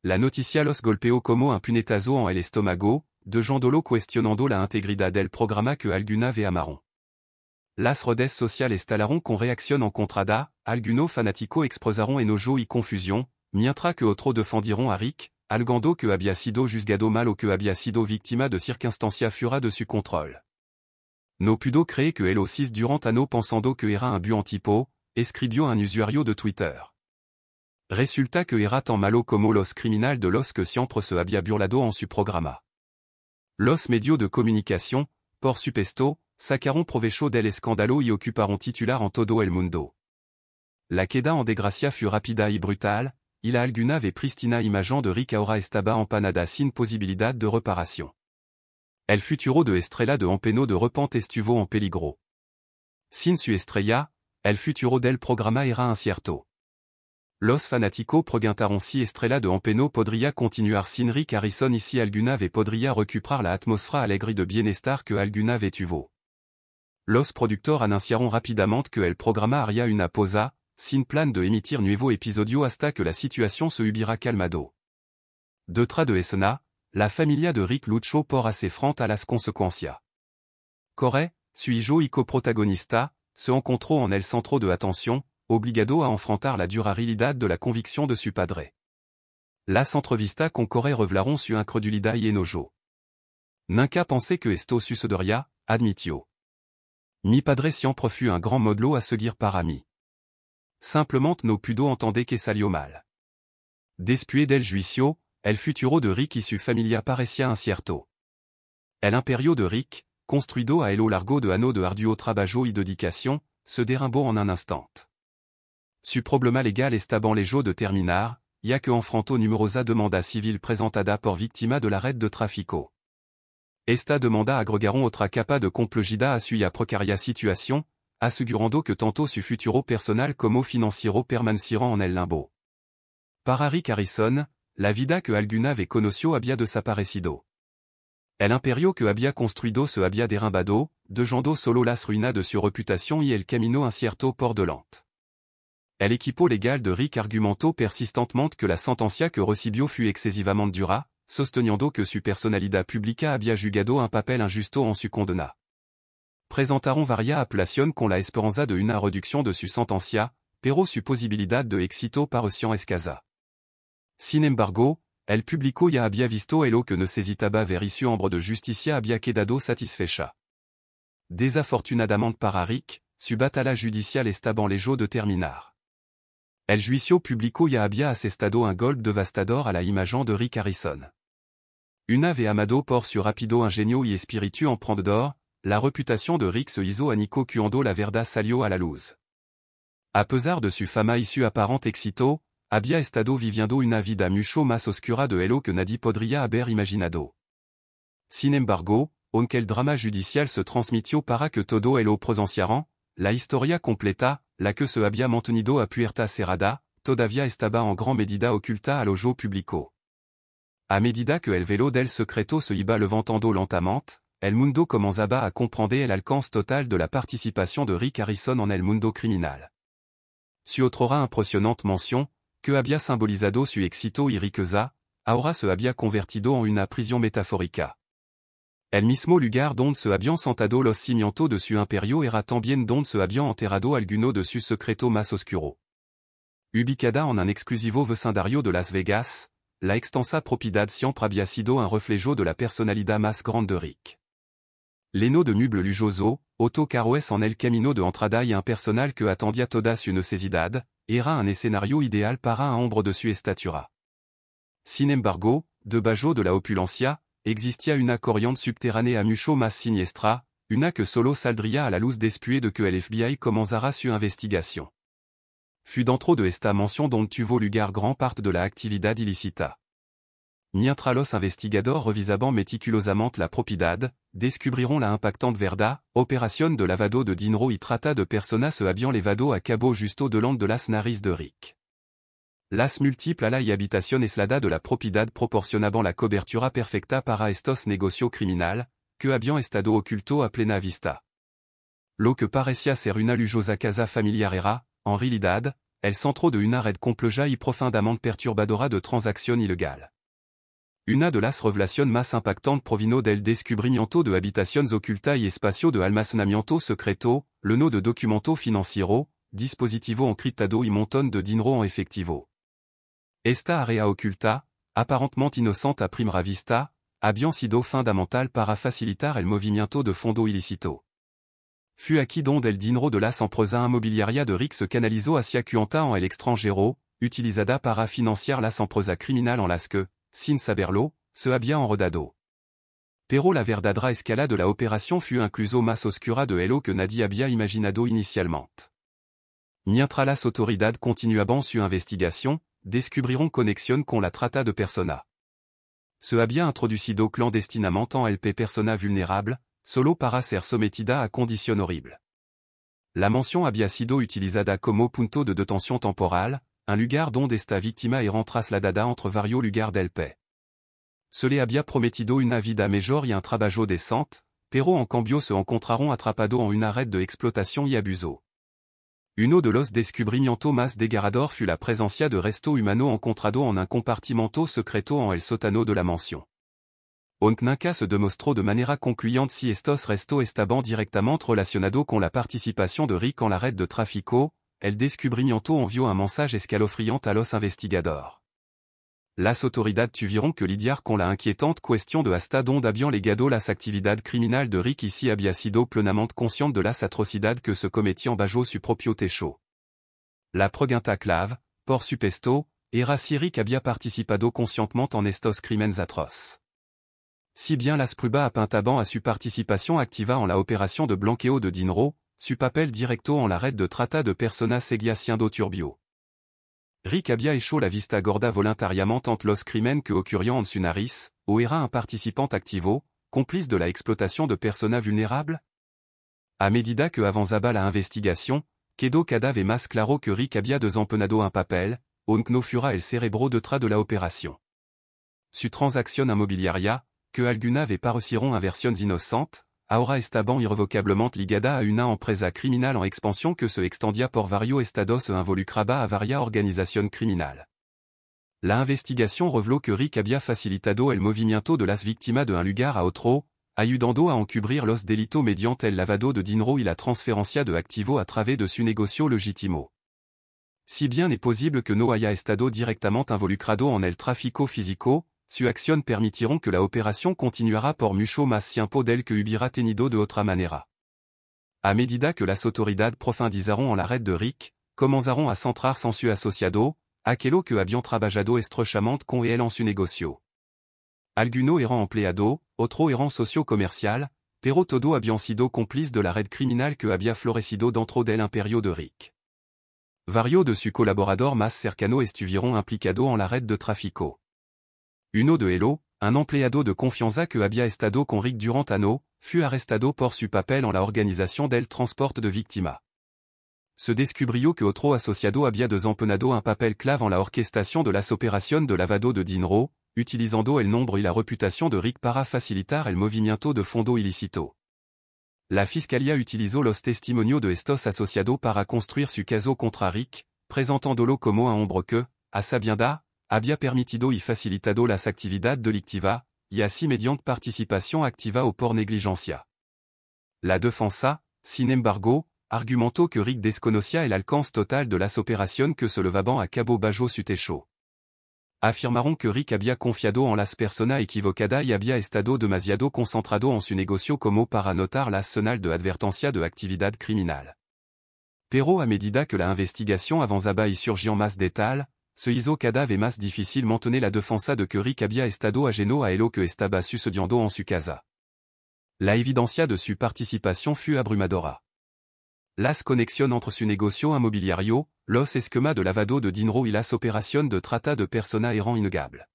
S1: La noticia los golpeó como un puñetazo en el estómago, dejándolo cuestionando la integridad del programa que alguna vez amaron. Las redes sociales estallaron con reacción encontrada, algunos fanáticos expresaron enojo y confusión, mientras que otros defendieron a Rick, alegando que había sido juzgado mal o que había sido víctima de circunstancias fuera de su control. No pudo creer que él aussi durante años pensando que era un buen tipo, escribió un usuario de Twitter. Resulta que era tan malo como los criminales de los que siempre se había burlado en su programa. Los medios de comunicación, por supuesto, sacaron provecho del escándalo y ocuparon titular en todo el mundo. La queda en desgracia fut rápida y brutal, y la alguna vez pristina imagen de Rick ahora estaba empanada sin posibilidad de reparación. El futuro de Estrella de Empeno de repente estuvo en peligro. Sin su estrella, el futuro del programa era incierto. Los fanáticos preguntaron si Estrella de Empeno podría continuar sin Rick Harrison y si alguna vez podría recuperar la atmósfera alegre de bienestar que alguna vez tuvo. Los productores anunciaron rápidamente que el programa haría una pausa, sin plan de emitir nuevo episodio hasta que la situación se hubiera calmado. Detrás de escena, la familia de Rick luchó por hacer frente a las consecuencias. Corey, su hijo y coprotagonista, se encontró en el centro de atención, obligado a enfrentar la dura realidad de la convicción de su padre. Las entrevistas con Corey revelaron su incredulidad y enojo. Nunca pensé que esto sucedería, admitió. Mi padre siempre fut un grand modelo a seguir para mí. Simplement no pudo entender que salió mal. Después del juicio, el futuro de Rick y su familia parecía incierto. El imperio de Rick, construido a lo largo de años de arduo trabajo y dedicación, se derrumbó en un instant. Su problema legal estaba lejos de terminar, ya que enfrentó numerosas demandas civiles presentadas por víctimas de la red de tráfico. Esta demanda agregaron otra capa de complejidad a su ya precaria situación, asegurando que tanto su futuro personal como financiero permanecieron en el limbo. Para Rick Harrison, la vida que alguna vez conoció había desaparecido. El imperio que había construido se había derrumbado, dejando solo las ruinas de su reputación y el camino incierto por delante. El equipo legal de Rick argumentó persistentemente que la sentencia que recibió fut excesivamente dura, sosteniendo que su personalidad pública había jugado un papel injusto en su condena. Presentaron varias apelaciones con la esperanza de una reducción de su sentencia, pero su posibilidad de éxito parecía escasa. Sin embargo, el público ya había visto lo que necesitaba ver y su hombre de justicia había quedado satisfecha. Desafortunadamente para Rick, su batalla judicial estaba lejos de terminar. El juicio publico ya había asestado un golpe devastador a la imagen de Rick Harrison. Una ave amado por su rapido ingenio y espíritu emprendedor, la réputation de Rick se hizo añico cuando la verdad salió a la luz. A pesar de su fama y su aparente éxito, había estado viviendo una vida mucho más oscura de lo que nadie podría haber imaginado. Sin embargo, aunque el drama judicial se transmitió para que todo lo presenciaran, la historia completa, la que se había mantenido a puerta cerrada, todavía estaba en gran medida oculta al ojo público. A medida que el velo del secreto se iba levantando lentamente, el mundo comenzaba a comprender el alcance total de la participación de Rick Harrison en el mundo criminal. Su otrora impresionante mención, que había simbolizado su éxito y riqueza, ahora se había convertido en una prisión metafórica. El mismo lugar donde se habían sentado los cimientos de su imperio era también donde se habían enterrado alguno de su secreto más oscuro. Ubicada en un exclusivo vecindario de Las Vegas, la extensa propiedad siempre había sido un reflejo de la personalidad más grande de Rick. Lleno de meubles lujosos, autocarros en el camino de entrada y un personal que atendía toda su necesidad, era un escenario ideal para un hombre de su estatura. Sin embargo, debajo de la opulencia, existía una corriente subterránea mucho más siniestra, una que solo saldría a la luz después de que el FBI comenzara su investigación. Fut dentro de esta mención donde tuvo lugar gran parte de la actividad ilícita. Mientras los investigadores revisaban méticulosamente la propiedad, descubriront la impactante verdad, opération de lavado de dinero y trata de personas se habían levado a cabo justo delante de las narices de Rick. Las múltiples y habitaciones de la propiedad proporcionaban la cobertura perfecta para estos negocios criminales, que habían estado oculto a plena vista. Lo que parecía ser una lujosa casa familiar era, en realidad, el centro de una red compleja y profundamente perturbadora de transacciones ilegales. Una de las revelaciones más impactantes provino del descubrimiento de habitaciones ocultas y espacio de almacenamiento secreto, lleno de documento financiero, dispositivo encriptado y montón de dinero en efectivo. Esta área oculta, aparentemente inocente a primera vista, había sido fundamental para facilitar el movimiento de fondos ilícito. Fut aquí donde el dinero de las empresas inmobiliarias de Rick se canalizó hacia cuenta en el extranjero, utilizada para financiar las empresas criminales en las que, sin saberlo, se había enredado. Pero la verdadera escala de la operación fut incluso más oscura de lo que nadie había imaginado inicialmente. Mientras las autoridades continuaban su investigación, descubrieron conexión con la trata de personas. Se había introducido clandestinamente en LP persona vulnerable, solo para ser sometida a condición horrible. La mención había sido utilizada como punto de detención temporal, un lugar donde esta víctima eran trasladada entre varios lugares del LP. Se le había prometido una vida mejor y un trabajo decente, pero en cambio se encontraron atrapado en una red de explotación y abuso. Uno de los descubrimientos más desgarrador fut la presencia de resto humano encontrado en un compartimento secreto en el sótano de la mansión. Aunque nunca se demostró de manera concluyente si estos restos estaban directamente relacionados con la participación de Rick en la red de tráfico, el descubrimiento envió un mensaje escalofriant a los investigadores. Las autoridades tuvieron que lidiar con la inquietante cuestión de hasta dónde habían legado las actividades criminales de Rick y si había sido plenamente consciente de las atrocidades que se cometían bajo su propio techo. La pregunta clave, por supuesto, era si Rick había participado conscientemente en estos crímenes atroces. Si bien las pruebas apuntaban a su participación activa en la operación de blanqueo de dinero, su papel directo en la red de trata de personas seguía siendo turbio. Rick había hecho la vista gorda voluntariamente entre los crímenes que ocurrían en su nariz, o era un participant activo, complice de la explotación de personas vulnerables? A medida que avanzaba la investigación, quedó cada vez más claro que Rick había desempeñado un papel, aunque no fuera el cerebro detrás de la operación. Su transacción inmobiliaria, que algunas vez parecieron inversiones inocentes, ahora estaban irrevocablemente ligada a una empresa criminal en expansión que se extendía por varios estados e involucraba a varias organizaciones criminales. La investigación reveló que Rick había facilitado el movimiento de las víctimas de un lugar a otro, ayudando a encubrir los delitos mediante el lavado de dinero y la transferencia de activos a través de su negocio legítimo. Si bien es posible que no haya estado directamente involucrado en el tráfico físico, su acción permitieron que la operación continuara por mucho más tiempo del que hubiera tenido de otra manera. A medida que las autoridades profundizaron en la red de Rick, comenzaron a centrar sensu associado, aquelo que habiam trabajado estrechamente con él en su negocio. Alguno eran empleado, otro eran socio comercial, pero todo habían sido complices de la red criminal que había florecido dentro del imperio de Rick. Vario de su colaborador más cercano estuvieron implicado en la red de tráfico. Uno de Hello, un empleado de confianza que había estado con Rick durant ano, fut arrestado por su papel en la organización del transporte de víctimas. Se descubrió que otro asociado había desempeñado un papel clave en la orquestación de las operaciones de lavado de dinero, utilizando el nombre y la reputación de Rick para facilitar el movimiento de fondo ilícito. La fiscalía utilizó los testimonios de estos asociados para construir su caso contra Rick, presentándolo como un hombre que, a sabienda, había permitido y facilitado las actividades delictivas, y así mediante participación activa o por negligencia. La defensa, sin embargo, argumentó que Rick desconocía el alcance total de las operaciones que se levaban a cabo bajo su techo. Afirmaron que Rick había confiado en las personas equivocadas y había estado demasiado concentrado en su negocio como para notar la señal de advertencia de actividad criminal. Pero a medida que la investigación avanzaba y surgían más detalles, se hizo cada vez más difícil mantener la defensa de que Rick había estado ajeno a lo que estaba sucediendo en su casa. La evidencia de su participación fut abrumadora. Las conexiones entre su negocio inmobiliario, los esquemas de lavado de dinero y las operaciones de trata de personas eran innegables.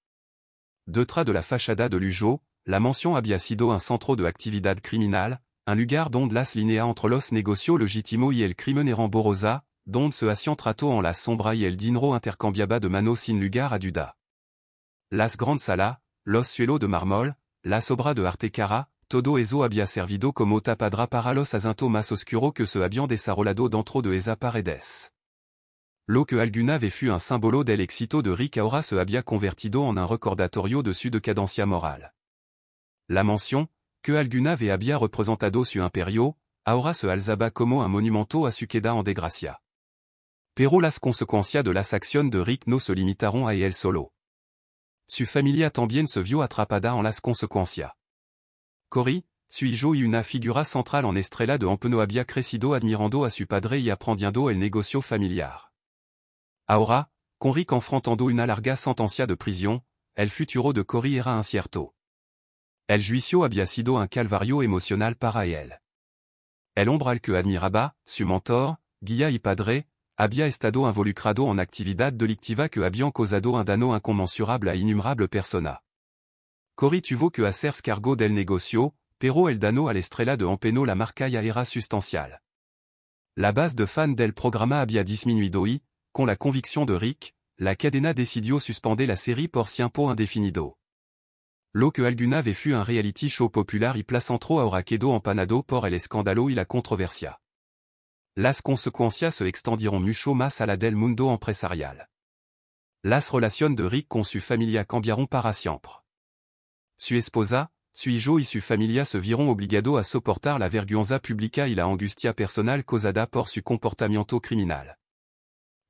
S1: Detrás de la fachada de Lujo, la mansión había sido un centro de actividad criminal, un lugar donde las líneas entre los negocios legítimos y el crimen eran borrosas, donde se hacían tratos en la sombra y el dinero intercambiaba de mano sin lugar a duda. Las grandes salas, los suelos de mármol, las obras de arte cara, todo eso había servido como tapadra para los asuntos más oscuros que se habían desarrollado dentro de esa paredes. Lo que alguna vez fut un símbolo del éxito de Rick ahora se había convertido en un recordatorio de su decadencia moral. La mansión, que alguna vez había representado su imperio, ahora se alzaba como un monumento a su queda en desgracia. Pero las consecuencias de las acciones de Rick no se limitaron a él solo. Su familia también se vio atrapada en las consecuencias. Cory, su hijo y una figura central en Estrella de Empeno había crecido admirando a su padre y aprendiendo el negocio familiar. Ahora, con Rick enfrentando una larga sentencia de prisión, el futuro de Cory era incierto. El juicio había sido un calvario emocional para él. El hombre al que admiraba, su mentor, guía y padre, había estado involucrado en actividad delictiva que habían causado un daño inconmensurable a innumerables personas. Cory tuvo que hacerse cargo del negocio, pero el daño al Estrella de Empeno la marcaia era sustancial. La base de fans del programa había disminuido y, con la conviction de Rick, la cadena decidió suspender la série por tiempo indefinido. Lo que alguna vez fut un reality show popular y placentro ahora quedó empanado por el escándalo y la controversia. Las consecuencias se extendieron mucho más a la del mundo empresarial. Las relaciones de Rick con su familia cambiaron para siempre. Su esposa, su hijo y su familia se vieron obligados a soportar la vergüenza pública y la angustia personal causada por su comportamiento criminal.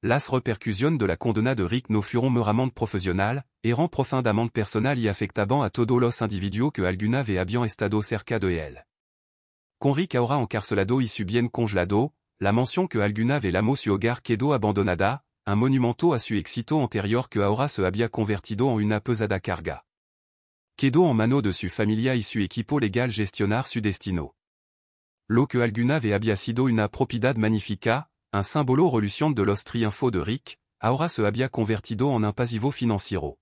S1: Las repercusiones de la condena de Rick no fueron meramente profesionales, eran profundamente personales y afectaban a todos los individuos que alguna vez habían estado cerca de él. Con Rick ahora encarcelado y su bien congelado, la mansión que alguna vez llamó su hogar quedó abandonada, un monumento a su éxito anterior que ahora se había convertido en una pesada carga. Quedó en manos de su familia y su equipo legal gestionar su destino. Lo que alguna vez había sido una propiedad magnífica, un símbolo reluciente de los triunfos de Rick, ahora se había convertido en un pasivo financiero.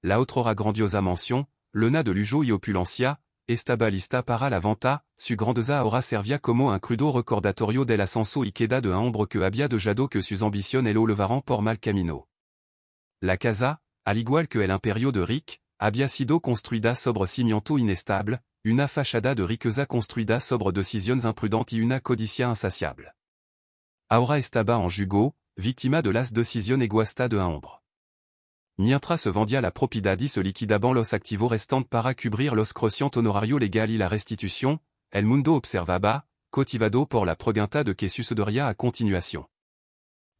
S1: La otrora grandiosa mansión, llena de lujo y opulencia, estaba lista para la venta, su grandeza ahora servía como un crudo recordatorio del ascenso y queda de un hombre que había dejado que sus ambiciones lo levaran por mal camino. La casa, al igual que el imperio de Rick, había sido construida sobre cimiento inestable, una fachada de riqueza construida sobre decisiones imprudentes y una codicia insaciable. Ahora estaba en jugo, víctima de las decisiones egoístas de un hombre. Mientras se vendía la propiedad y se liquidaban los activos restantes para cubrir los crecientes honorarios legal y la restitución, el mundo observaba, cautivado por la pregunta de que sucedería a continuación.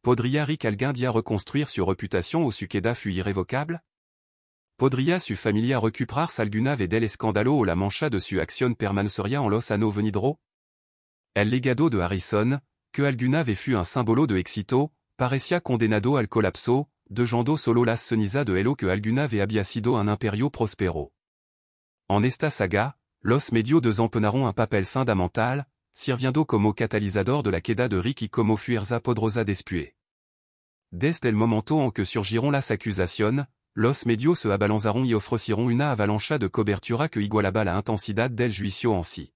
S1: ¿Podría Rick algún día reconstruir su reputación o su queda fut irrevocable? ¿Podría su familia recuperarse alguna vez del escándalo o la mancha de su acción permanecería en los años venideros? El legado de Harrison, que alguna fut un symbolo de éxito, parecia condenado al colapso, de jando solo las cenizas de hello que alguna había sido un imperio prospero. En esta saga, los medios desempeñaron un papel fundamental, sirviendo como catalizador de la queda de Rick y como fuerza poderosa después. Desde el momento en que surgieron las acusaciones, los medios se abalanzaron y ofrecieron una avalancha de cobertura que igualaba la intensidad del juicio en sí.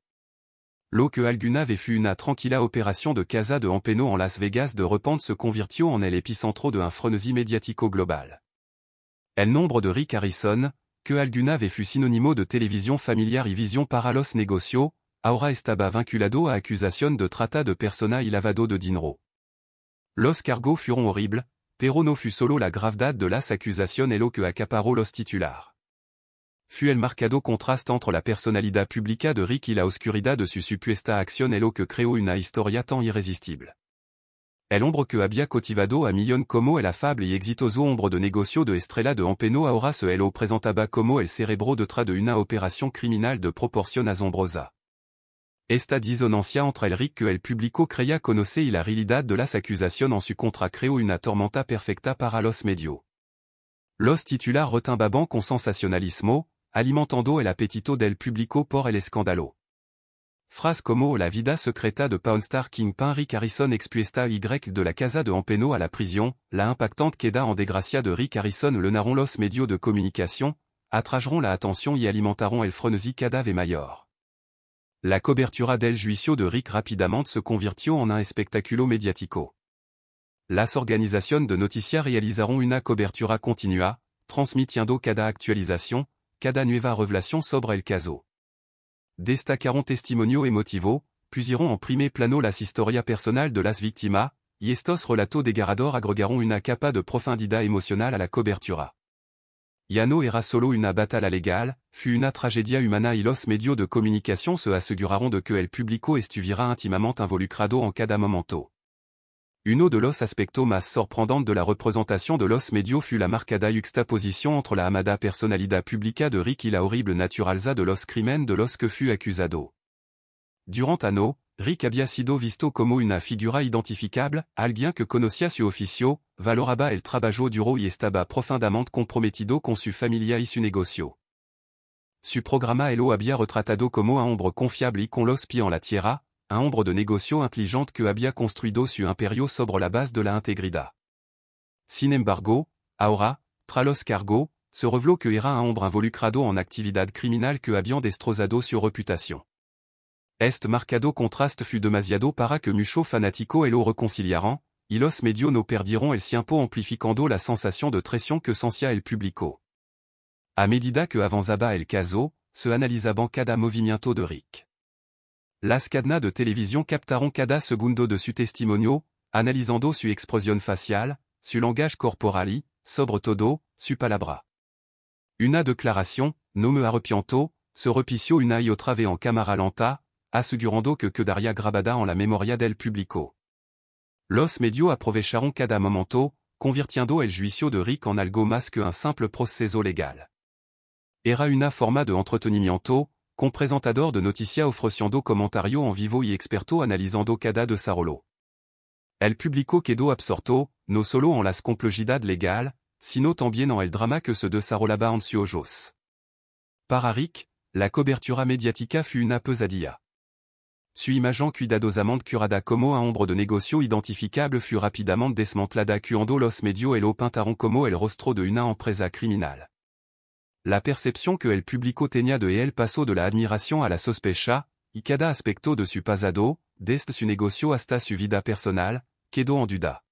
S1: Lo que alguna fut una tranquila opération de Casa de Empeno en Las Vegas de repente se convirtió en el epicentro de un frenesí médiatico global. El nombre de Rick Harrison, que alguna fut sinónimo de televisión familiar y visión para los negocios, ahora estaba vinculado a acusación de trata de persona y lavado de dinero. Los cargos fueron horribles, pero no fut solo la gravedad de las acusaciones lo que acaparó los titulares. Fut el marcado contraste entre la personalidad pública de Rick y la oscuridad de su supuesta acción lo que creó una historia tan irresistible. El hombre que había cautivado a millón como el afable y exitoso hombre de negocio de Estrella de Empeno ahora se lo presentaba como el cerebro detrás de una operación criminal de proporción asombrosa. Esta disonancia entre el Rick que el público creía conocer y la realidad de las acusaciones en su contra creó una tormenta perfecta para los medios. Los titulares retumbaban con sensacionalismo, alimentando el apetito del público por el escándalo. Frases como la vida secreta de Pornstar Kingpin Rick Harrison expuesta y de la Casa de Empeno a la prisión, la impactante queda en desgracia de Rick Harrison le narront los medios de comunicación, atraeront la atención y alimentaron el frenesí cada vez mayor. La cobertura del juicio de Rick rapidamente se convirtió en un espectáculo mediático. Las organizaciones de noticias realizaron una cobertura continua, transmitiendo cada actualización, cada nueva revelación sobre el caso. Destacaron testimonio emotivo, pusieron en primer plano las historias personales de las víctimas, y estos relatos desgarradores agregaron una capa de profundidad emocional a la cobertura. Ya no era solo una batalla legal, fut una tragedia humana y los medios de comunicación se aseguraron de que el público estuviera íntimamente involucrado en cada momento. Uno de los aspectos más sorprendentes de la representación de los medios fut la marcada juxtaposición entre la amada personalidad pública de Rick y la horrible naturaleza de los crímenes de los que fut acusado. Durant años, Rick había sido visto como una figura identificable, alguien que conocía su oficio, valoraba el trabajo duro y estaba profundamente comprometido con su familia y su negocio. Su programa lo había retratado como un hombre confiable y con los pies en la tierra, un hombre de negocio inteligente que había construido su imperio sobre la base de la integridad. Sin embargo, ahora, tras los cargos, se reveló que era un hombre involucrado en actividad criminal que habían destrozado su reputación. Este marcado contraste fut demasiado para que muchos fanáticos lo reconciliaran, y los medios no perdieron el tiempo amplificando la sensación de traición que sentía el público. A medida que avanzaba el caso, se analizaban cada movimiento de Rick. Las cadenas de televisión captaron cada segundo de su testimonio, analizando su expresión facial, su langage corporal y, sobre todo, su palabra. Una declaración, no me arrepiento, se repitió una y otra vez en cámara lenta, asegurando que quedaría grabada en la memoria del público. Los medios aprovecharon cada momento, convirtiendo el juicio de Rick en algo más que un simple proceso legal. Era una forma de entretenimiento, con presentador de noticias ofreciendo comentarios en vivo y experto analizando cada desarrollo. El público quedó absorto, no solo en las complejidades legales, sino también en el drama que se desarrollaba en sus ojos. Para Rick, la cobertura mediática fut una pesadilla. Su imagen cuidadosamente curada como un hombre de negocio identificable fut rapidamente desmantelada cuando los medios lo pintaron como el rostro de una empresa criminal. La percepción que el público tenía de él pasó de la admiración a la sospecha, y cada aspecto de su pasado, desde su negocio hasta su vida personal, quedó en duda.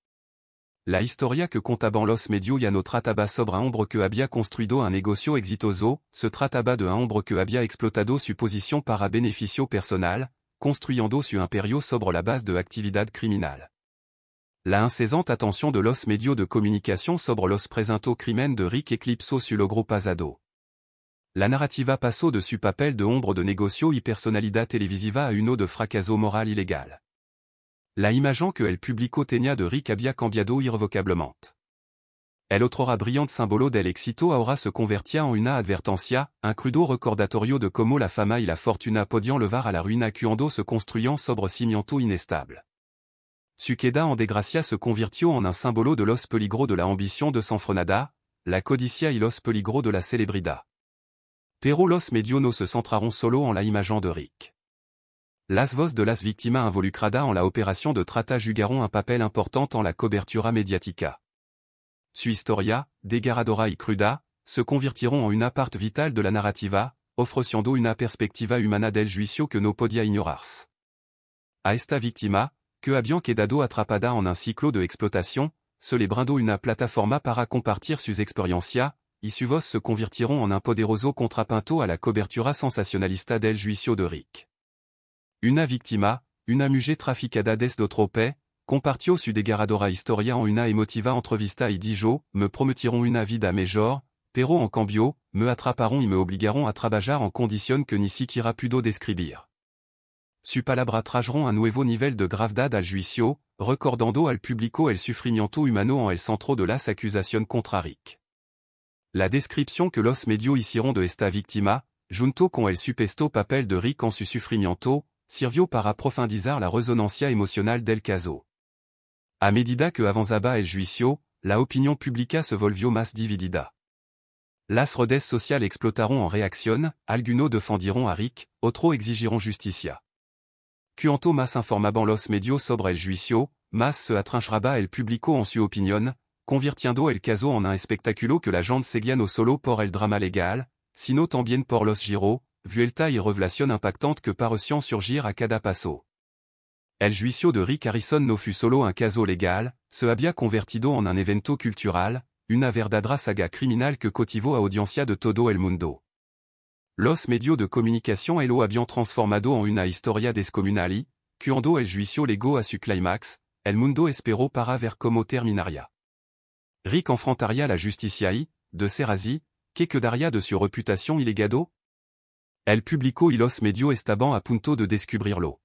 S1: La historia que contaban los medios ya no trataba sobre un hombre que había construido un negocio exitoso, se trataba de un hombre que había explotado su posición para beneficio personal, construyendo su imperio sobre la base de actividad criminal. La incesante attention de los medios de comunicación sobre los presuntos crímenes de Rick eclipsó su logro pasado. La narrativa pasó de su papel de hombre de negocio y personalidad televisiva a uno de fracaso moral y legal. La imagen que el público tenía de Rick había cambiado irrevocablemente. El otrora brillante símbolo del éxito ahora se convertía en una advertencia, un crudo recordatorio de cómo la fama y la fortuna podían levar a la ruina cuando se construían sobre cimientos inestables. Suqueda en desgracia se convirtió en un symbolo de los peligros de la ambition de Sanfronada, la codicia y los peligros de la celebridad. Pero los medios no se centraront solo en la imagen de Rick. Las voz de las víctimas involucradas en la opération de trata jugaron un papel important en la cobertura mediática. Su historia, desgarradora y cruda, se convirtieron en una parte vitale de la narrativa, ofreciendo una perspectiva humana del juicio que no podía ignorarse. A esta víctima, que habían quedado atrapada en un ciclo de explotación, se le brindó una plataforma para compartir sus experiencias, y su voz se convirtieron en un poderoso contrapunto a la cobertura sensacionalista del juicio de Rick. Una víctima, una mujer traficada desde otro país, compartió su desgarradora historia en una emotiva entrevista y dijo, me prometieron una vida mejor, pero en cambio, me atraparon y me obligaron a trabajar en condiciones que ni siquiera puedo describir. Su palabra trajeron un nuevo nivel de gravedad al juicio, recordando al público el sufrimiento humano en el centro de las acusaciones contra Rick. La descripción que los medios hicieron de esta víctima, junto con el supuesto papel de Rick en su sufrimiento, sirvió para profundizar la resonancia emocional del caso. A medida que avanzaba el juicio, la opinión pública se volvió más dividida. Las redes sociales explotaron en reacción, algunos defendieron a Rick, otros exigieron justicia. Cuanto más informaban los medios sobre el juicio, más se atrincheraba el público en su opinión, convirtiendo el caso en un espectáculo que la gente seguía no solo por el drama legal, sino también por los giros, vuelta y revelación impactante que parecían surgir a cada paso. El juicio de Rick Harrison no fut solo un caso legal, se había convertido en un evento cultural, una verdadera saga criminal que cautivó a audiencia de todo el mundo. Los medios de comunicación lo habían transformado en una historia descomunal y, cuando el juicio llegó a su clímax, el mundo esperó para ver cómo terminaría. Rick enfrentaría la justicia y, de ser así, ¿qué quedaría de su reputación y legado? El público y los medios estaban a punto de descubrirlo.